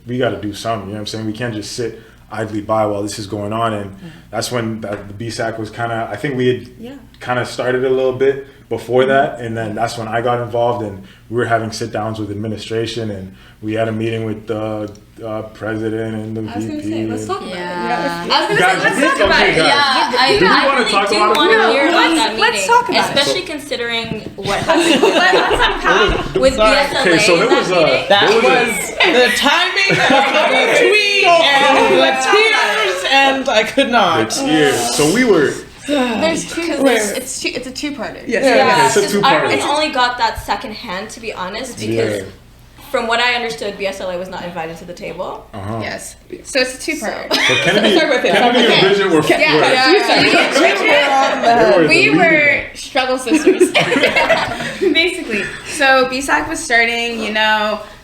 we got to do something, you know what I'm saying? We can't just sit idly by while this is going on. And that's when the BSAAC was I think we had kind of started a little bit before that. And then that's when I got involved, and we were having sit downs with administration, and we had a meeting with the president and the VP. I was going to say, let's talk about it. I was going to say, let's talk about it. I really do want to hear about that meeting. Let's talk about especially considering what happened with BSLA. Okay, so there was that was the timing of the tweet and the tears, and I could not. The tears. So we were... There's two. It's a two-parter. Yes. It's a two-parter. I really only got that second hand, to be honest, because from what I understood, BSLA was not invited to the table. Yes. So it's a two-parter. So Kennedy and Bridget were... We were struggle sisters, basically. So BSAAC was starting,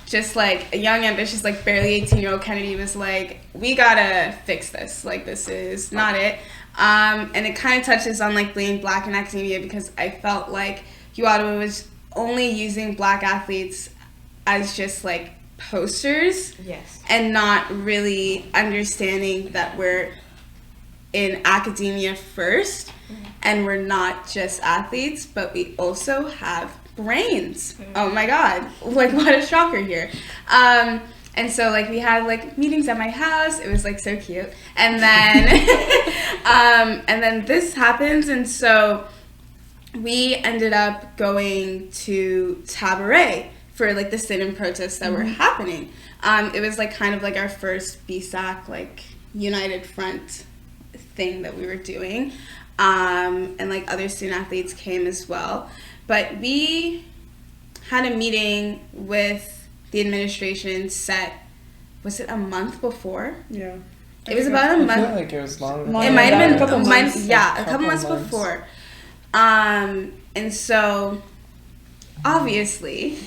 just a young, ambitious, barely 18-year-old Kennedy was like, we gotta fix this. This is not it. And it kind of touches on being Black in academia, because I felt like uOttawa was only using Black athletes as just posters, and not really understanding that we're in academia first, and we're not just athletes, but we also have brains. Oh my God, what a shocker here. And so we had meetings at my house. It was so cute. And then and then this happens, and so we ended up going to Tabaret for the sit-in protests that were happening. It was kind of our first BSAAC United Front thing that we were doing. And other student athletes came as well. But we had a meeting with the administration set, was it a month before? Yeah. It was about a I month. feel like it was longer. It might have been a couple months. Yeah, a couple months before. And so, obviously,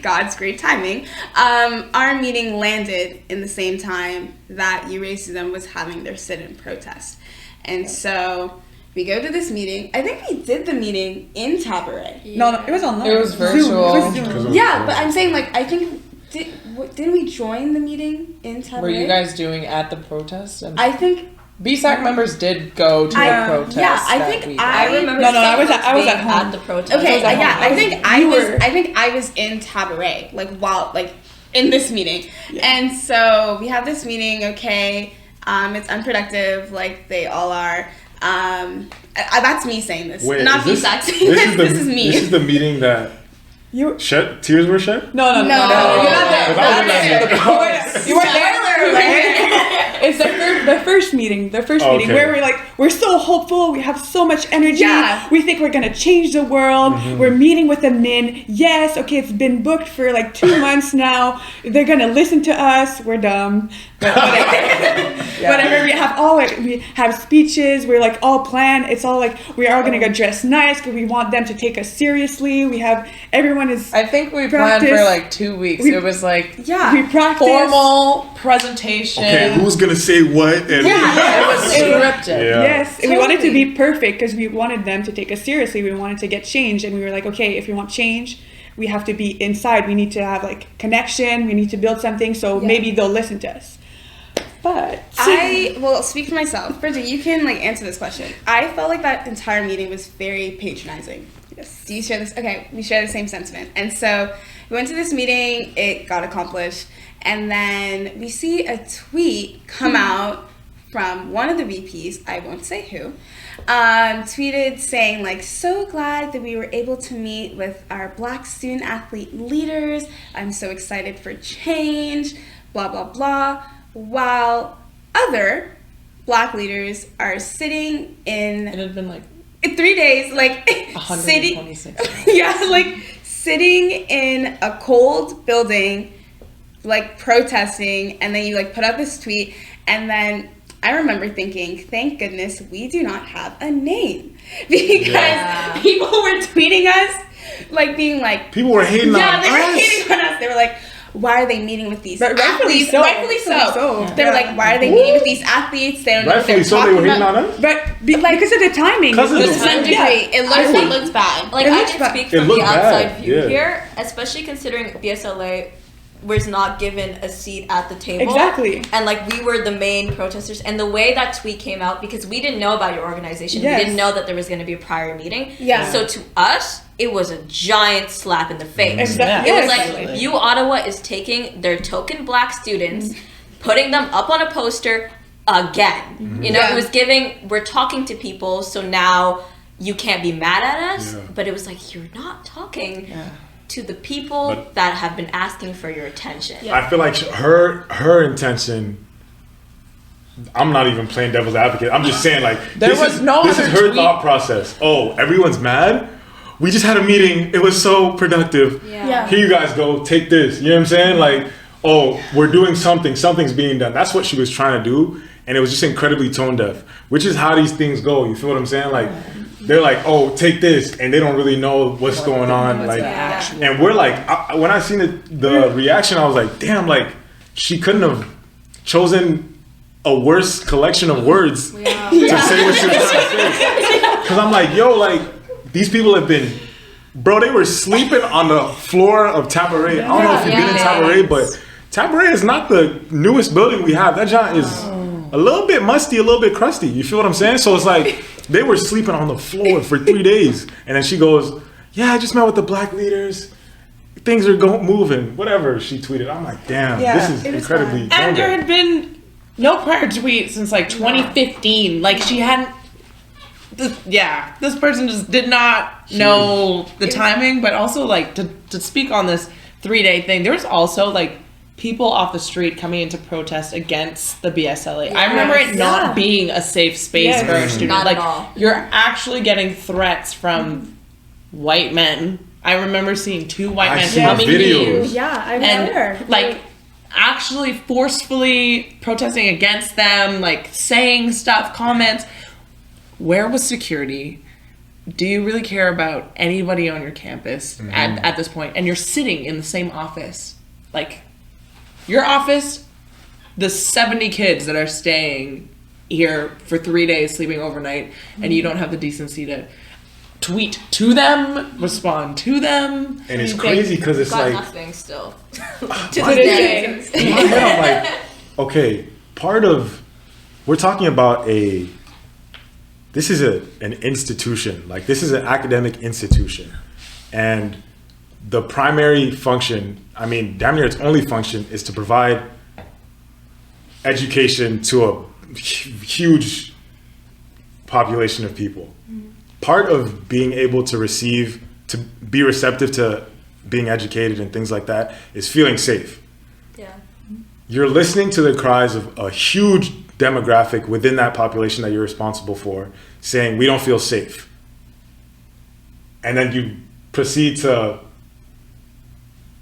God's great timing, our meeting landed in the same time that U-Racism was having their sit-in protest. And so, we go to this meeting. I think we did the meeting in Tabaret. No, it was online. It was virtual. Zoom. It was Zoom. Zoom. Yeah, but I'm saying, like, I think, didn't we join the meeting in Tabaret? Were you guys doing at the protest? And I think... BSAAC members did go to the protest. Yeah, I that think week. I remember. No, I was being at home. at the protest. Okay, at yeah, home. I think I was in Tabaret, like while like in this meeting, and so we have this meeting. Okay, it's unproductive, like they all are. That's me saying this, Wait, not is BSAAC saying this. This is me. This is the meeting that You. tears were shed? No. No. You're not there. Because I was there. You weren't there. It's the first meeting. The first meeting where we're so hopeful. We have so much energy. Yeah. We think we're gonna change the world. We're meeting with the min. Yes. Okay. It's been booked for like 2 months now. They're gonna listen to us. We're dumb. But whatever. Whatever. We have speeches. We're like all planned. It's all like we are gonna go dress nice because we want them to take us seriously. We have everyone is. I think we planned for like 2 weeks. It was like We practiced. formal presentation. Okay, who's gonna say what? And It was scripted. Yeah. Yes, and we wanted to be perfect because we wanted them to take us seriously. We wanted to get change, and we were like, okay, if we want change, we have to be inside. We need to have like connection. We need to build something, so maybe they'll listen to us. But I will speak for myself. Bridget, you can like answer this question. I felt like that entire meeting was very patronizing. Yes. Do you share this? Okay, we share the same sentiment. And so we went to this meeting. It got accomplished. And then we see a tweet come out from one of the VPs, I won't say who, tweeted saying like, so glad that we were able to meet with our Black student athlete leaders. I'm so excited for change, blah, blah, blah. While other Black leaders are sitting in... It had been like 3 days, like 126. sitting in a cold building, like protesting, and then you like put out this tweet, and then I remember thinking, thank goodness we do not have a name, because people were tweeting us, like being like, people were hating on us. Yeah, they were hating on us. They were like, why are they meeting with these But rightfully athletes? so. Rightfully so. Yeah. They were like, why are they meeting with these athletes? They don't know what they're Rightfully so, they talking were hating about. on us? but because of the timing, Because of To the some degree, it looks bad. Like It I looks can bad. speak It from the looked outside bad, view yeah. here, especially considering BSLA was not given a seat at the table. Exactly. And like we were the main protesters, and the way that tweet came out, because we didn't know about your organization, Yes. we didn't know that there was going to be a prior meeting. Yeah. So to us, it was a giant slap in the face. Exactly. It was Yes. like uOttawa is taking their token Black students, putting them up on a poster again. You know, Yeah. it was giving, we're talking to people, so now you can't be mad at us. Yeah. But it was like, you're not talking Yeah. to the people But- that have been asking for your attention. I feel like her intention. I'm not even playing devil's advocate. I'm just saying like There was no this is other her tweet. thought process. Oh, everyone's mad. We just had a meeting. It was so productive. Yeah. Here you guys go. Take this. You know what I'm saying? Like, oh, we're doing something. Something's being done. That's what she was trying to do, and it was just incredibly tone deaf. Which is how these things go. You feel what I'm saying? Like, they're like, oh, take this, and they don't really know what's going on. Like, and we're like, when I seen the reaction, I was like, damn, like she couldn't have chosen a worse collection of words to say what she was trying to say. Because I'm like, yo, like these people have been, bro, they were sleeping on the floor of Tabaret. I don't know if you've been in Tabaret, but Tabaret is not the newest building we have. That joint is a little bit musty, a little bit crusty. You feel what I'm saying? So it's like they were sleeping on the floor for 3 days. And then she goes, yeah, I just met with the Black leaders. Things are moving, whatever she tweeted. I'm like, damn, this is incredibly tone And there deaf. had been no prior tweet since like 2015. Like she hadn't. This person just did not know the timing, but also like to speak on this 3-day thing. There was also like people off the street coming into protest against the BSLA. I remember it not being a safe space Yes. for our students. Not like at all. you're actually getting threats from white men I remember seeing 2 white I've men seen coming to you. videos. Yeah, I And remember. like actually forcefully protesting against them, like saying stuff, comments. Where was security? Do you really care about anybody on your campus at this point? And you're sitting in the same office. Like, your office, the 70 kids that are staying here for 3 days, sleeping overnight, and you don't have the decency to tweet to them, respond to them. And it's crazy because it's Got like, nothing still. To My this head- day. in my head, I'm like, okay, we're talking about this is an institution. Like, this is an academic institution. And the primary function, I mean, damn near its only function, is to provide education to a huge population of people. Part of being able to be receptive to being educated and things like that is feeling safe. Yeah. You're listening to the cries of a huge demographic within that population that you're responsible for saying, we don't feel safe. And then you proceed to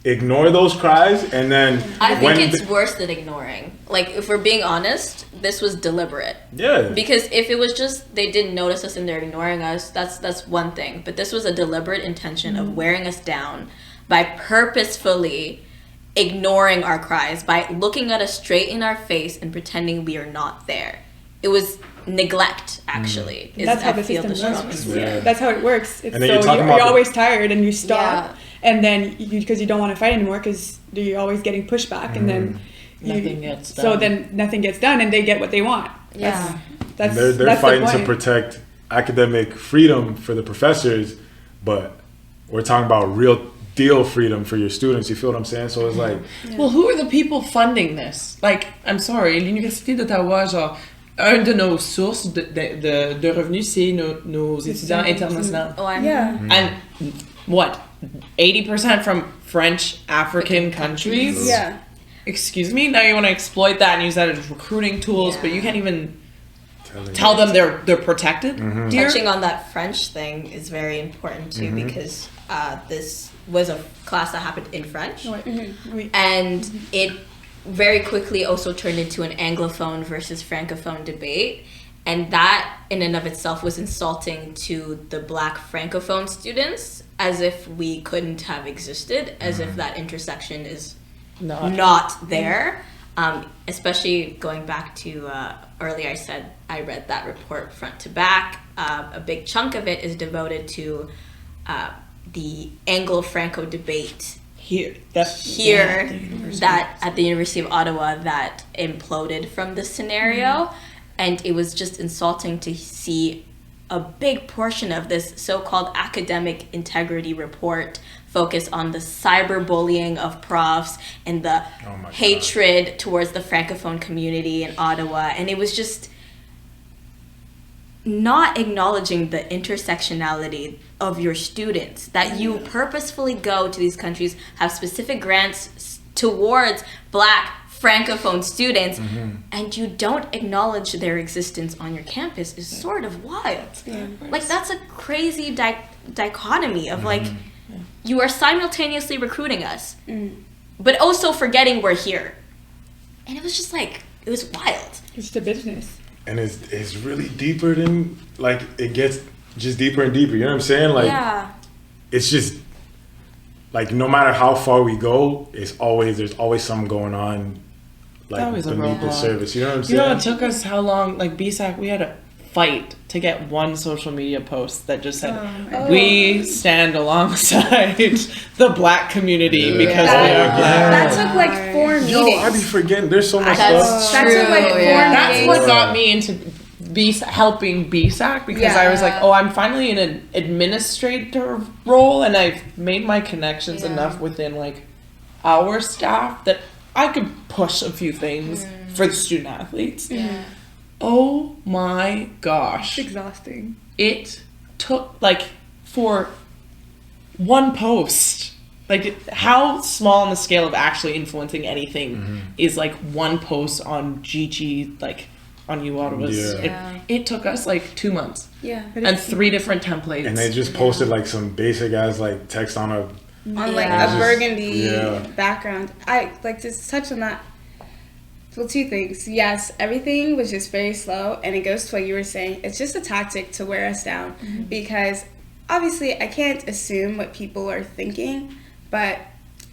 ignore those cries, and then I think it's worse than ignoring. Like, if we're being honest, this was deliberate. yeah. Because if it was just they didn't notice us and they're ignoring us, that's one thing. But this was a deliberate intention of wearing us down by purposefully ignoring our cries, by looking at us straight in our face and pretending we are not there. It was neglect, actually. is, That's how I the feel, system strongest works. word. Yeah. That's how it works. It's And then you're so talking you're about always tired and you stop, Yeah. and then because you don't want to fight anymore because you're always getting pushback, and then Nothing gets So done. then nothing gets done, and they get what they want. Yeah. That's they're that's fighting the to point. protect academic freedom for the professors, but we're talking about real deal freedom for your students. You feel what I'm saying? So it's like, Well, who are the people funding this? Like, I'm sorry, l'Université d'Ottawa, genre, un de nos sources de revenus, c'est nos étudiants internationaux. Oh, I'm Yeah. And what? 80% from French African countries? Yeah. Excuse me? Now you want to exploit that and use that as recruiting tools, but you can't even tell them they're protected? Dear? Touching on that French thing is very important too, because this was a class that happened in French, Oui. and it very quickly also turned into an Anglophone versus Francophone debate, and that in and of itself was insulting to the Black Francophone students, as if we couldn't have existed, as if that intersection is not there. Especially going back to earlier, I said I read that report front to back. A big chunk of it is devoted to the Anglo-Franco debate Here. that at the University of Ottawa that imploded from this scenario, and it was just insulting to see a big portion of this so-called academic integrity report focus on the cyberbullying of profs and the my hatred towards the Francophone community in Ottawa, and it was just not acknowledging the intersectionality of your students, that you purposefully go to these countries, have specific grants towards Black Francophone students, and you don't acknowledge their existence on your campus is sort of wild. Like, that's a crazy dichotomy of like, you are simultaneously recruiting us, but also forgetting we're here. And it was just like, it was wild. It's the business. and it's really deeper than, like, it gets just deeper and deeper. You know what I'm saying? Like, Yeah. it's just like no matter how far we go, there's always something going on, like Always a beneath the roadblock. surface. You know what I'm You saying? know, it took us how long? Like BSAAC, we had a fight to get one social media post that just said, "We stand alongside the Black community because we are Black." That took like 4 meetings. Yo, I be forgetting. There's so much That's stuff. That took like 4 yeah. That's meetings. what got me into helping BSAAC, because I was like, oh, I'm finally in an administrator role, and I've made my connections enough within like our staff that I could push a few things for the student athletes. Yeah. Oh my gosh. It's exhausting. It took like for one post, like how small on the scale of actually influencing anything is like one post on GG, like on uOttawa's. Yeah. It took us like 2 months Yeah. and 3 different templates. And they just posted like some basic ass like text on a On like Yeah. a burgundy Yeah. background. I like to touch on that. Well, 2 things. Yes, everything was just very slow, and it goes to what you were saying. It's just a tactic to wear us down because obviously I can't assume what people are thinking, but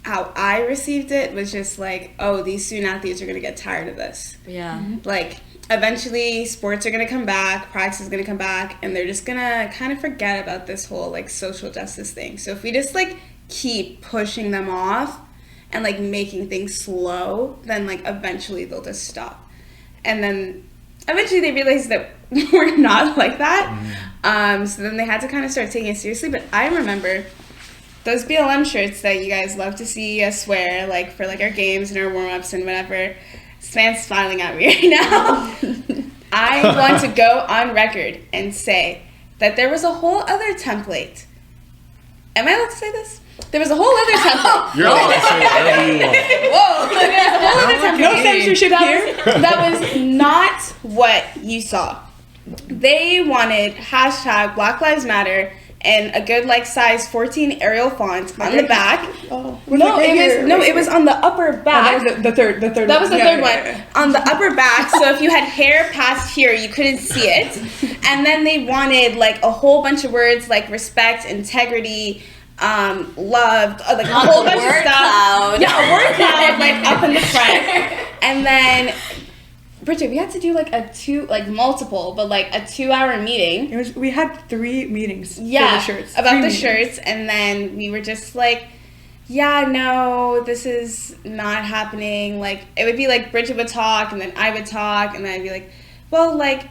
how I received it was just like, oh, these student athletes are going to get tired of this. Yeah. Like, eventually sports are going to come back, practice is going to come back, and they're just going to kind of forget about this whole like social justice thing. So if we just like keep pushing them off and like making things slow, then like eventually they'll just stop. And then eventually they realized that we're not like that. So then they had to kind of start taking it seriously. But I remember those BLM shirts that you guys love to see us wear, like for like our games and our warm-ups and whatever. This man's smiling at me right now. I want to go on record and say that there was a whole other template. Am I allowed to say this? There was a whole other template. You're allowed to say whatever you want. Whoa! There was a whole other template. No censorship here. That was not what you saw. They wanted hashtag Black Lives Matter and a good like size 14 Arial font on the back. Oh, It was on the upper back. that was the third. That was the third one. Yeah. On the upper back, so if you had hair past here, you couldn't see it. And then they wanted like a whole bunch of words like respect, integrity, love, like a Not whole the bunch of word stuff. cloud. Yeah, a word cloud like up in the front. And then Bridget, we had to do like multiple, but like a 2-hour meeting. We had 3 meetings. Yeah, for the shirts. about 3 the meetings. shirts, and then we were just like, yeah, no, this is not happening. Like, it would be like Bridget would talk, and then I would talk, and then I'd be like, well, like,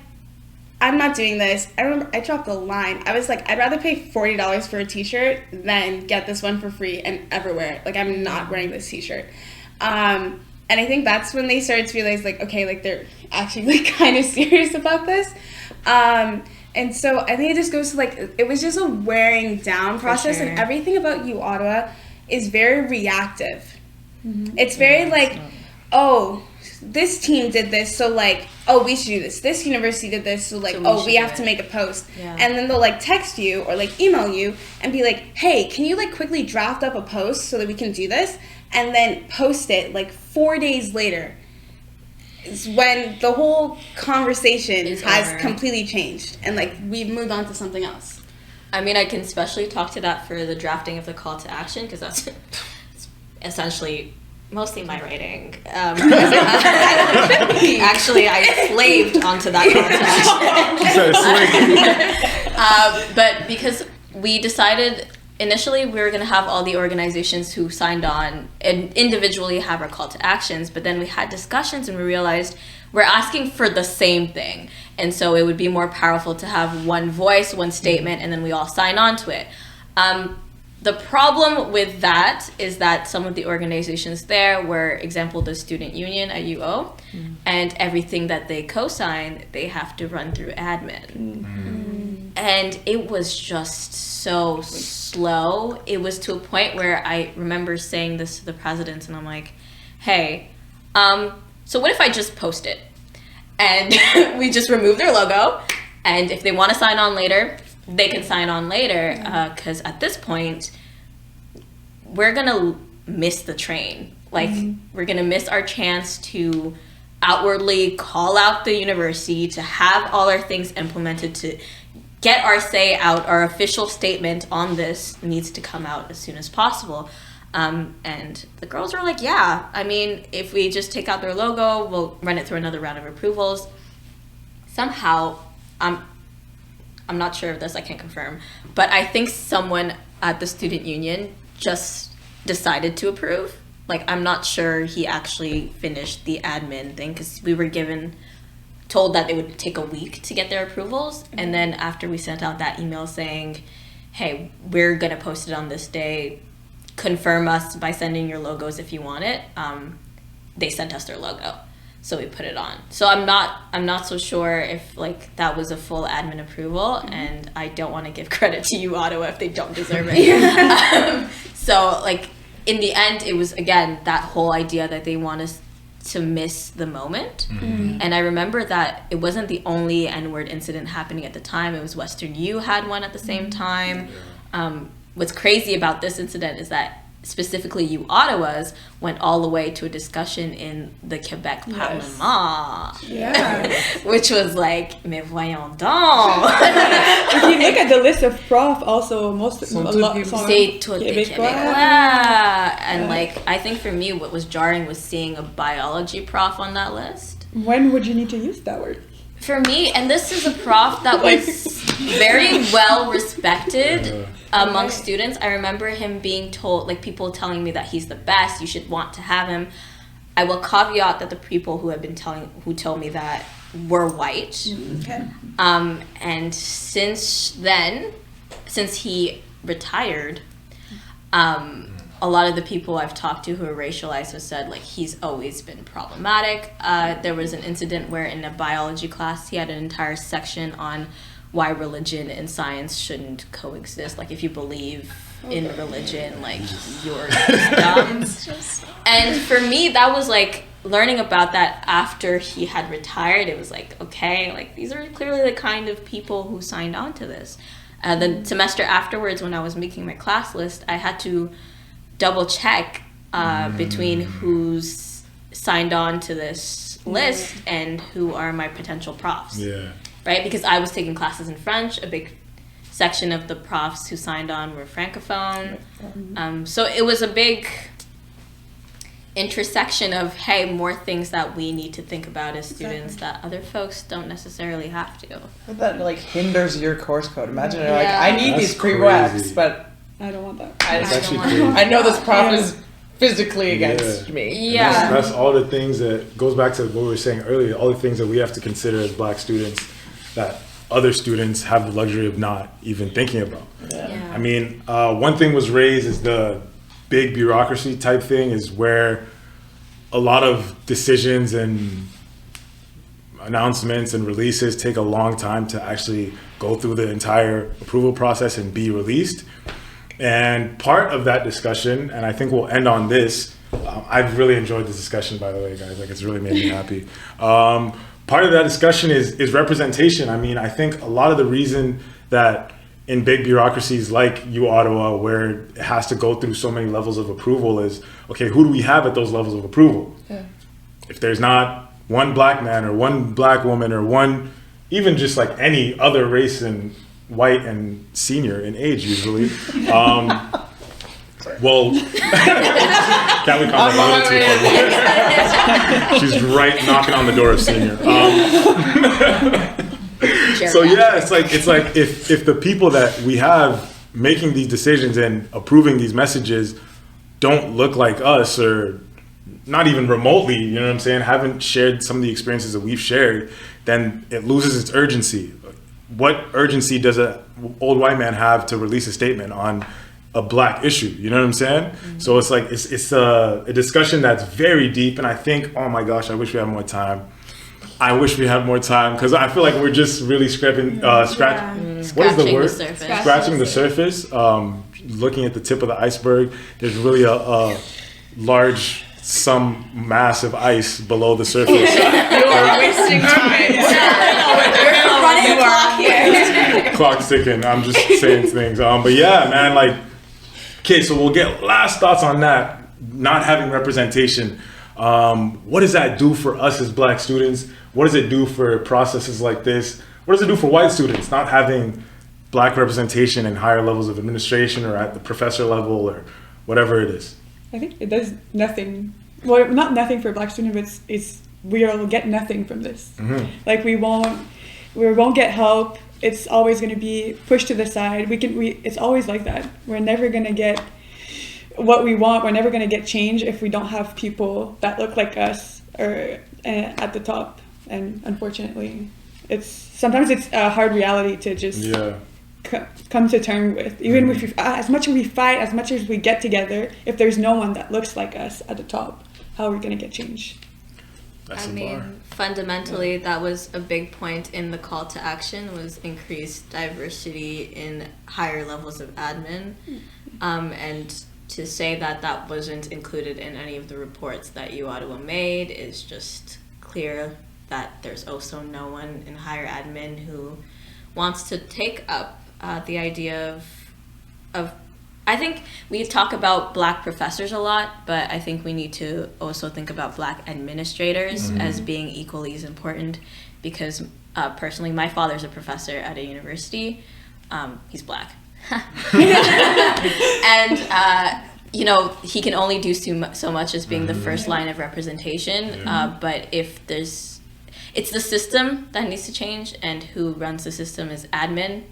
I'm not doing this. I remember I dropped the line. I was like, I'd rather pay $40 for a t-shirt than get this one for free and ever wear it. Like, I'm not wearing this t-shirt. And I think that's when they started to realize, like, okay, like, they're actually, like, kind of serious about this. And so I think it just goes to, like, it was just a wearing down process. sure. And everything about uOttawa is very reactive. It's very, like, oh, this team did this, so, like, oh, we should do this. This university did this, so, like, So we oh, should we do have to it. make a post. Yeah. And then they'll, like, text you or, like, email you and be like, hey, can you, like, quickly draft up a post so that we can do this? And then post it, like, 4 days later is when the whole conversation It's has over. completely changed. And, like, we've moved on to something else. I mean, I can especially talk to that for the drafting of the call to action because that's it's essentially mostly my writing. Actually, I slaved onto that call to action. But because we decided initially we were going to have all the organizations who signed on and individually have our call to actions, but then we had discussions and we realized we're asking for the same thing. And so it would be more powerful to have one voice, one statement, and then we all sign on to it. The problem with that is that some of the organizations there were, example, the student union at UO, and everything that they co-sign, they have to run through admin. And it was just so slow. It was to a point where I remember saying this to the president, and I'm like, hey, so what if I just post it? And we just remove their logo, and if they want to sign on later, they can sign on later, because at this point, we're going to miss the train. Like, we're going to miss our chance to outwardly call out the university, to have all our things implemented, to get our say out. Our official statement on this needs to come out as soon as possible. And the girls were like, yeah, I mean, if we just take out their logo, we'll run it through another round of approvals. Somehow, I'm not sure of this, I can't confirm, but I think someone at the student union just decided to approve. Like, I'm not sure he actually finished the admin thing because we were told that it would take a week to get their approvals. And then after we sent out that email saying, hey, we're gonna post it on this day, confirm us by sending your logos if you want it, they sent us their logo. So we put it on. So I'm not so sure if like that was a full admin approval, and I don't want to give credit to uOttawa if they don't deserve it. So like in the end, it was again that whole idea that they want to to miss the moment. And I remember that it wasn't the only N-word incident happening at the time. It was Western U had one at the same time. What's crazy about this incident is that specifically uOttawa's went all the way to a discussion in the Quebec Parlement, which was like, mais voyons donc. If you look at the list of prof, also most C'est tout Québécois. And like, I think for me, what was jarring was seeing a biology prof on that list. When would you need to use that word? For me, and this is a prof that was very well respected among students. I remember him being told, like people telling me that he's the best, you should want to have him. I will caveat that the people who told me that were white. And since he retired, a lot of the people I've talked to who are racialized have said like he's always been problematic. There was an incident where in a biology class he had an entire section on why religion and science shouldn't coexist. Like if you believe in religion, like you're dumb. And for me, that was like learning about that after he had retired. It was like, okay, like these are clearly the kind of people who signed on to this. The semester afterwards, when I was making my class list, I had to double check between who's signed on to this list and who are my potential profs. Right? Because I was taking classes in French. A big section of the profs who signed on were Francophone. So it was a big intersection of, hey, more things that we need to think about as students that other folks don't necessarily have to. But that like hinders your course code. Imagine you're like, I need these prereqs, but I don't want that. I know this prof is physically against me. That's all the things that goes back to what we were saying earlier, all the things that we have to consider as Black students that other students have the luxury of not even thinking about. I mean, one thing was raised is the big bureaucracy type thing is where a lot of decisions and announcements and releases take a long time to actually go through the entire approval process and be released. And part of that discussion, and I think we'll end on this, I've really enjoyed this discussion, by the way, guys, like it's really made me happy. Part of that discussion is representation. I mean, I think a lot of the reason that in big bureaucracies like uOttawa, where it has to go through so many levels of approval is, okay, who do we have at those levels of approval? If there's not one Black man or one Black woman or one, even just like any other race and white and senior in age usually, well, can't we comment a little too far? She's right knocking on the door of senior. So yeah, it's like if the people that we have making these decisions and approving these messages don't look like us or not even remotely, you know what I'm saying, haven't shared some of the experiences that we've shared, then it loses its urgency. What urgency does an old white man have to release a statement on a Black issue? You know what I'm saying? So it's like it's a discussion that's very deep, and I think, oh my gosh, I wish we had more time. I wish we had more time because I feel like we're just really scratching the surface. Looking at the tip of the iceberg, there's really a large mass of ice below the surface. You are wasting time. Running clock here. Clock's ticking. I'm just saying things. But yeah, man, like, okay, so we'll get last thoughts on that. Not having representation. What does that do for us as Black students? What does it do for processes like this? What does it do for white students not having Black representation in higher levels of administration or at the professor level or whatever it is? I think it does nothing. Well, not nothing for Black students, but we'll get nothing from this. Like we won't get help. It's always going to be pushed to the side. It's always like that. We're never going to get what we want. We're never going to get change if we don't have people that look like us or at the top. And unfortunately, sometimes it's a hard reality to just come to terms with. Even if as much as we fight, as much as we get together, if there's no one that looks like us at the top, how are we going to get change? That's fundamentally, that was a big point in the call to action, was increased diversity in higher levels of admin, and to say that that wasn't included in any of the reports that uOttawa made is just clear that there's also no one in higher admin who wants to take up the idea of I think we talk about Black professors a lot, but I think we need to also think about Black administrators as being equally as important, because personally, my father's a professor at a university. He's Black. And, you know, he can only do so much as being the first line of representation. But if it's the system that needs to change, and who runs the system is admin.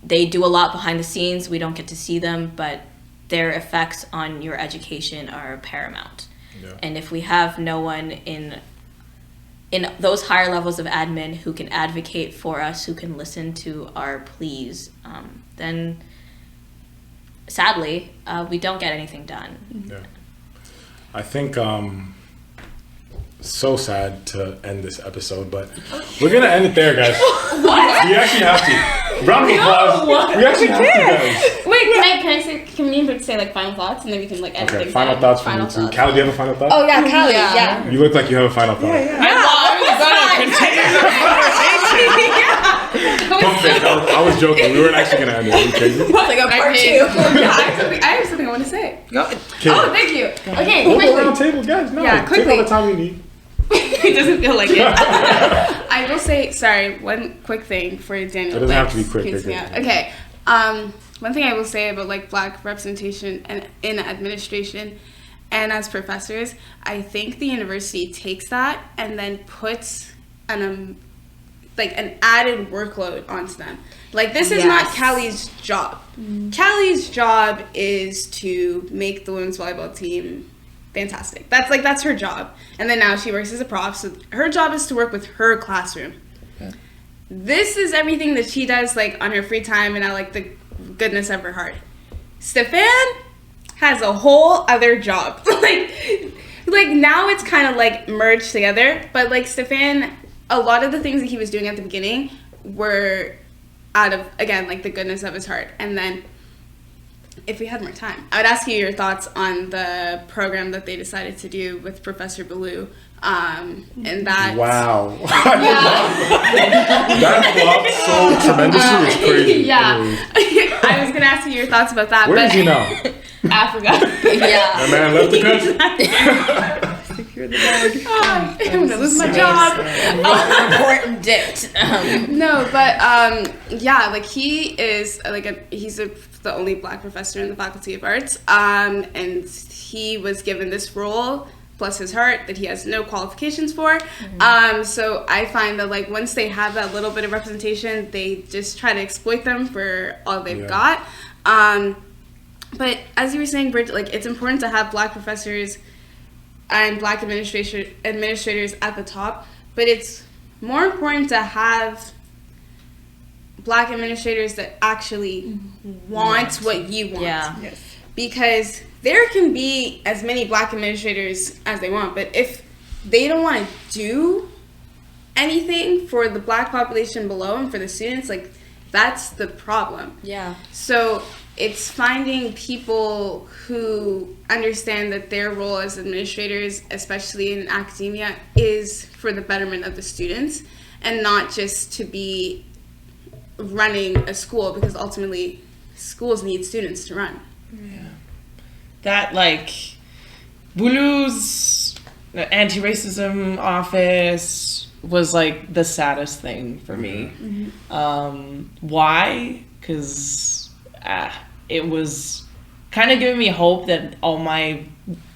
They do a lot behind the scenes. We don't get to see them, but their effects on your education are paramount. Yeah. And if we have no one in those higher levels of admin who can advocate for us, who can listen to our pleas, then sadly, we don't get anything done. Yeah. I think so sad to end this episode, but we're gonna end it there, guys. What? We actually have to. Round of applause. We actually have to, guys. Wait, can we say like final thoughts, and then we can like end things. Final thoughts from you two. Callie, do you have a final thought? Oh yeah, Callie. Yeah. You look like you have a final thought. I was gonna continue the conversation. I was joking. We weren't actually gonna end it. Are you crazy? Like a part 2. I have something I want to say. Go. Oh, thank you. Okay, Go around table, guys. No, Yeah, take all quickly. the time you need. It doesn't feel like it. I will say, sorry, one quick thing for Daniel. It doesn't have to be quick. Okay. One thing I will say about like Black representation and in administration and as professors, I think the university takes that and then puts an added workload onto them. Like, this is not Callie's job. Callie's job is to make the women's volleyball team fantastic. That's her job. And then now she works as a prof, so her job is to work with her classroom. Okay. This is everything that she does like on her free time and out like the goodness of her heart. Stefan has a whole other job. like now it's kind of like merged together, but like Stefan, a lot of the things that he was doing at the beginning were out of, again, like the goodness of his heart. And then if we had more time, I would ask you your thoughts on the program that they decided to do with Professor Ballou. And that... Wow. That flopped so tremendously. It's crazy. Yeah. I was going to ask you your thoughts about that. Where is he now? Africa. Yeah. That man left the country. Secure the bag. I'm going to lose my job. Important dipped. No, but yeah, like he is he's the only Black professor in the Faculty of Arts, and he was given this role, bless his heart, that he has no qualifications for. So I find that like once they have that little bit of representation, they just try to exploit them for all they've got. But as you were saying, Bridget, like it's important to have Black professors and Black administrators at the top, but it's more important to have Black administrators that actually want what you want. Yeah. Yes. Because there can be as many Black administrators as they want, but if they don't want to do anything for the Black population below and for the students, like that's the problem. Yeah. So it's finding people who understand that their role as administrators, especially in academia, is for the betterment of the students and not just to be running a school, because ultimately schools need students to run. Yeah. That like Boulou's anti-racism office was like the saddest thing for me. Why? Because it was kind of giving me hope that all my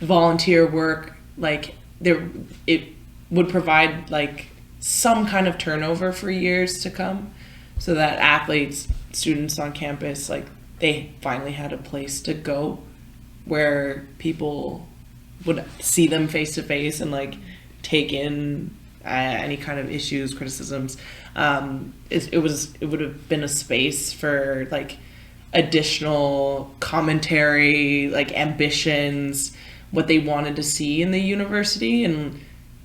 volunteer work, like it would provide like some kind of turnover for years to come, so that athletes, students on campus, like they finally had a place to go where people would see them face to face and like take in any kind of issues, criticisms. It would have been a space for like additional commentary, like ambitions, what they wanted to see in the university. And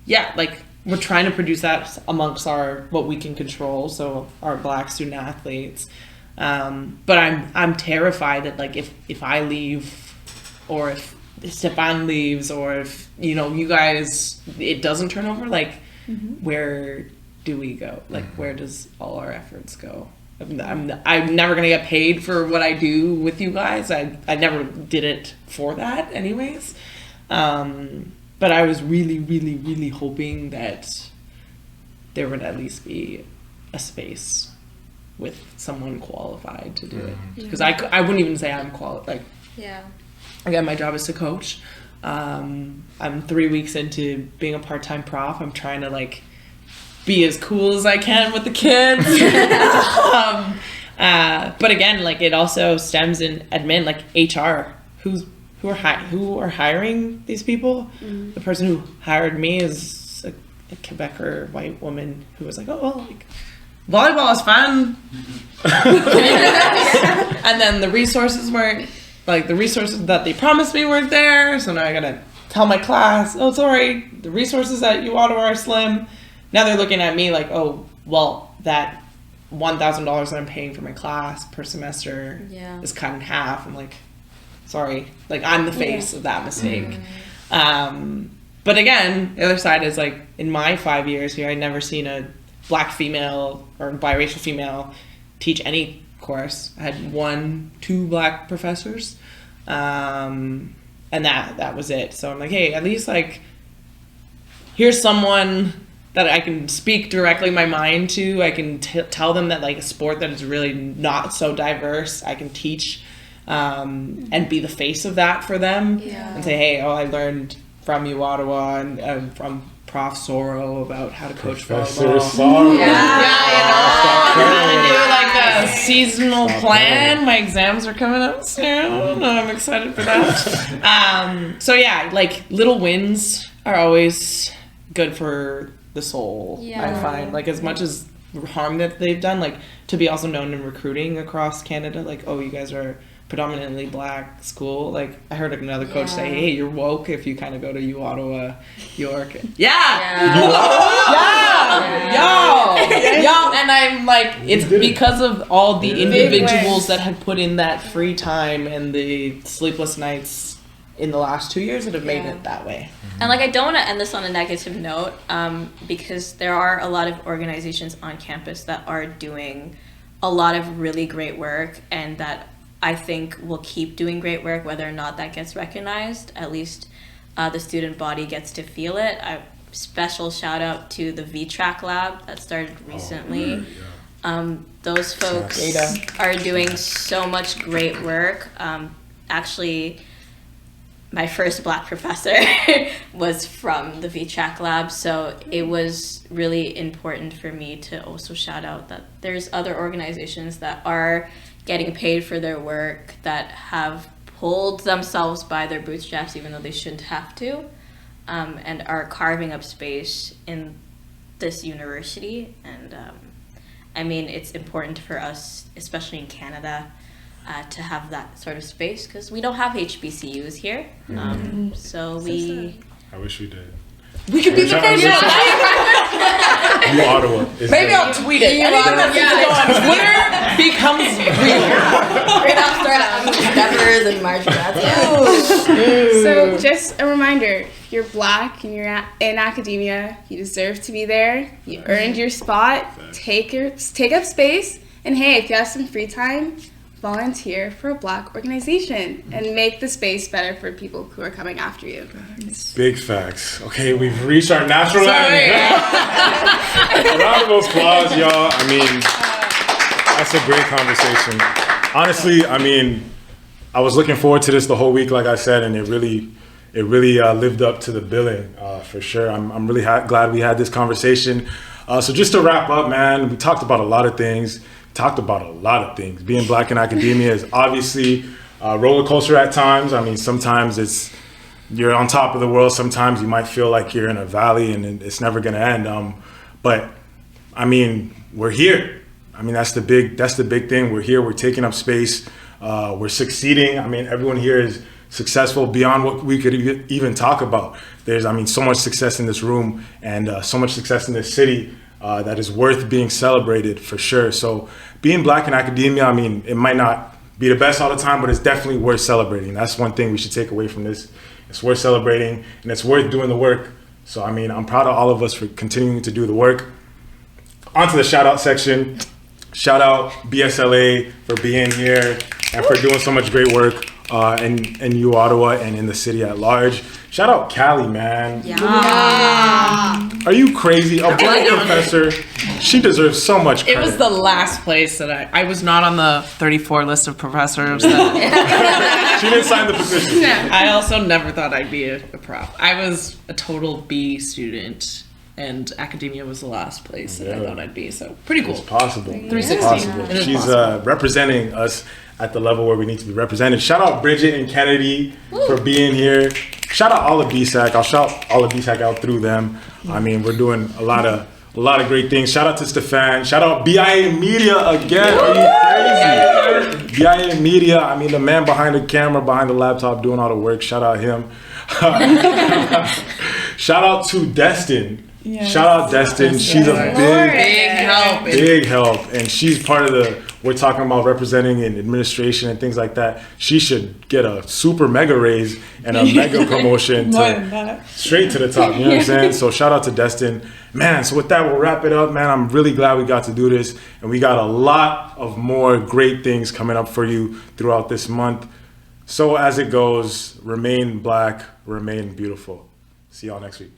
yeah, like we're trying to produce that amongst what we can control, so our Black student athletes. But I'm terrified that like if I leave, or if Stefan leaves, or if you guys, it doesn't turn over, like where do we go? Like where does all our efforts go? I'm never gonna get paid for what I do with you guys. I never did it for that anyways. But I was really, really, really hoping that there would at least be a space with someone qualified to do it. Because I wouldn't even say I'm qualified. Like, again, my job is to coach. I'm 3 weeks into being a part-time prof. I'm trying to like be as cool as I can with the kids. But again, like it also stems in admin, like HR, who are hiring these people. The person who hired me is a Quebecer white woman who was like, oh, well, like volleyball is fun. And then the resources that they promised me weren't there. So now I gotta tell my class, oh, sorry, the resources at uOttawa are slim. Now they're looking at me like, oh, well, that $1,000 that I'm paying for my class per semester is cut in half. I'm like, sorry, like I'm the face of that mistake. But again, the other side is like, in my 5 years here, I'd never seen a black female or biracial female teach any course. I had 1-2 black professors, and that was it. So I'm like, hey, at least like here's someone that I can speak directly my mind to. I can tell them that like a sport that is really not so diverse, I can teach and be the face of that for them, and say, hey, I learned from uOttawa and from Prof. Soro about how to coach volleyball. Soro. I do like a seasonal plan. My exams are coming up soon. I'm excited for that. So yeah, like little wins are always good for the soul. I find, like, as much as harm that they've done, like to be also known in recruiting across Canada, like, oh, you guys are predominantly black school. Like I heard another coach say, hey, you're woke if you kind of go to uOttawa, York. Yo, and I'm like, it's because of all the individuals that have put in that free time and the sleepless nights in the last 2 years that have made it that way. And like, I don't want to end this on a negative note, because there are a lot of organizations on campus that are doing a lot of really great work, and that I think will keep doing great work, whether or not that gets recognized. At least the student body gets to feel it. A special shout out to the VTrack lab that started recently. Those folks are doing so much great work. Actually, my first black professor was from the VTrack lab, so it was really important for me to also shout out that there's other organizations that are getting paid for their work, that have pulled themselves by their bootstraps even though they shouldn't have to, and are carving up space in this university. And I mean, it's important for us, especially in Canada, to have that sort of space, because we don't have HBCUs here. So I wish we did. We could be the first one. uOttawa. Maybe I'll tweet it. Anything that seems to go on Twitter becomes real. Right after Steppers and March Madness. So just a reminder, if you're black and you're in academia, you deserve to be there. You earned your spot. Take up space. And hey, if you have some free time, volunteer for a black organization and make the space better for people who are coming after you. Big facts. Okay, we've reached our natural end. A round of applause, y'all. I mean, that's a great conversation. Honestly, I mean, I was looking forward to this the whole week, like I said, and it really lived up to the billing, for sure. I'm really glad we had this conversation. So just to wrap up, man, we talked about a lot of things. Being black in academia is obviously a roller coaster at times. I mean, sometimes you're on top of the world. Sometimes you might feel like you're in a valley and it's never going to end. But I mean, we're here. I mean, that's the big thing. We're here. We're taking up space. We're succeeding. I mean, everyone here is successful beyond what we could even talk about. There's, I mean, so much success in this room and so much success in this city. that is worth being celebrated for sure. So being black in academia, I mean, it might not be the best all the time, but it's definitely worth celebrating. That's one thing we should take away from this. It's worth celebrating, and it's worth doing the work. So, I mean, I'm proud of all of us for continuing to do the work. On to the shout out section. Shout out BSLA for being here and for doing so much great work in uOttawa and in the city at large. Shout out Callie, man. Yeah. Are you crazy? A black professor, she deserves so much It credit. was the last place that I was not on the 34 list of professors. That She didn't sign the petition. I also never thought I'd be a prof. I was a total B student, and academia was the last place that I Yeah. thought I'd be. So pretty cool. It's possible. 360. It's possible. It is She's possible. representing us at the level where we need to be represented. Shout out Bridget and Kennedy for being here. Shout out all of BSAAC. I'll shout all of BSAAC out through them. I mean, we're doing a lot of great things. Shout out to Stefan. Shout out BIA Media again. Are you crazy? BIA Media. I mean, the man behind the camera, behind the laptop, doing all the work. Shout out him. Shout out to Destin. Yes. Shout out Destin. She's a Big help. and she's part of we're talking about representing in administration and things like that. She should get a super mega raise and a mega promotion More than that. straight to the top. You know what I'm saying? So shout out to Destin. Man, so with that, we'll wrap it up, man. I'm really glad we got to do this. And we got a lot of more great things coming up for you throughout this month. So as it goes, remain black, remain beautiful. See y'all next week.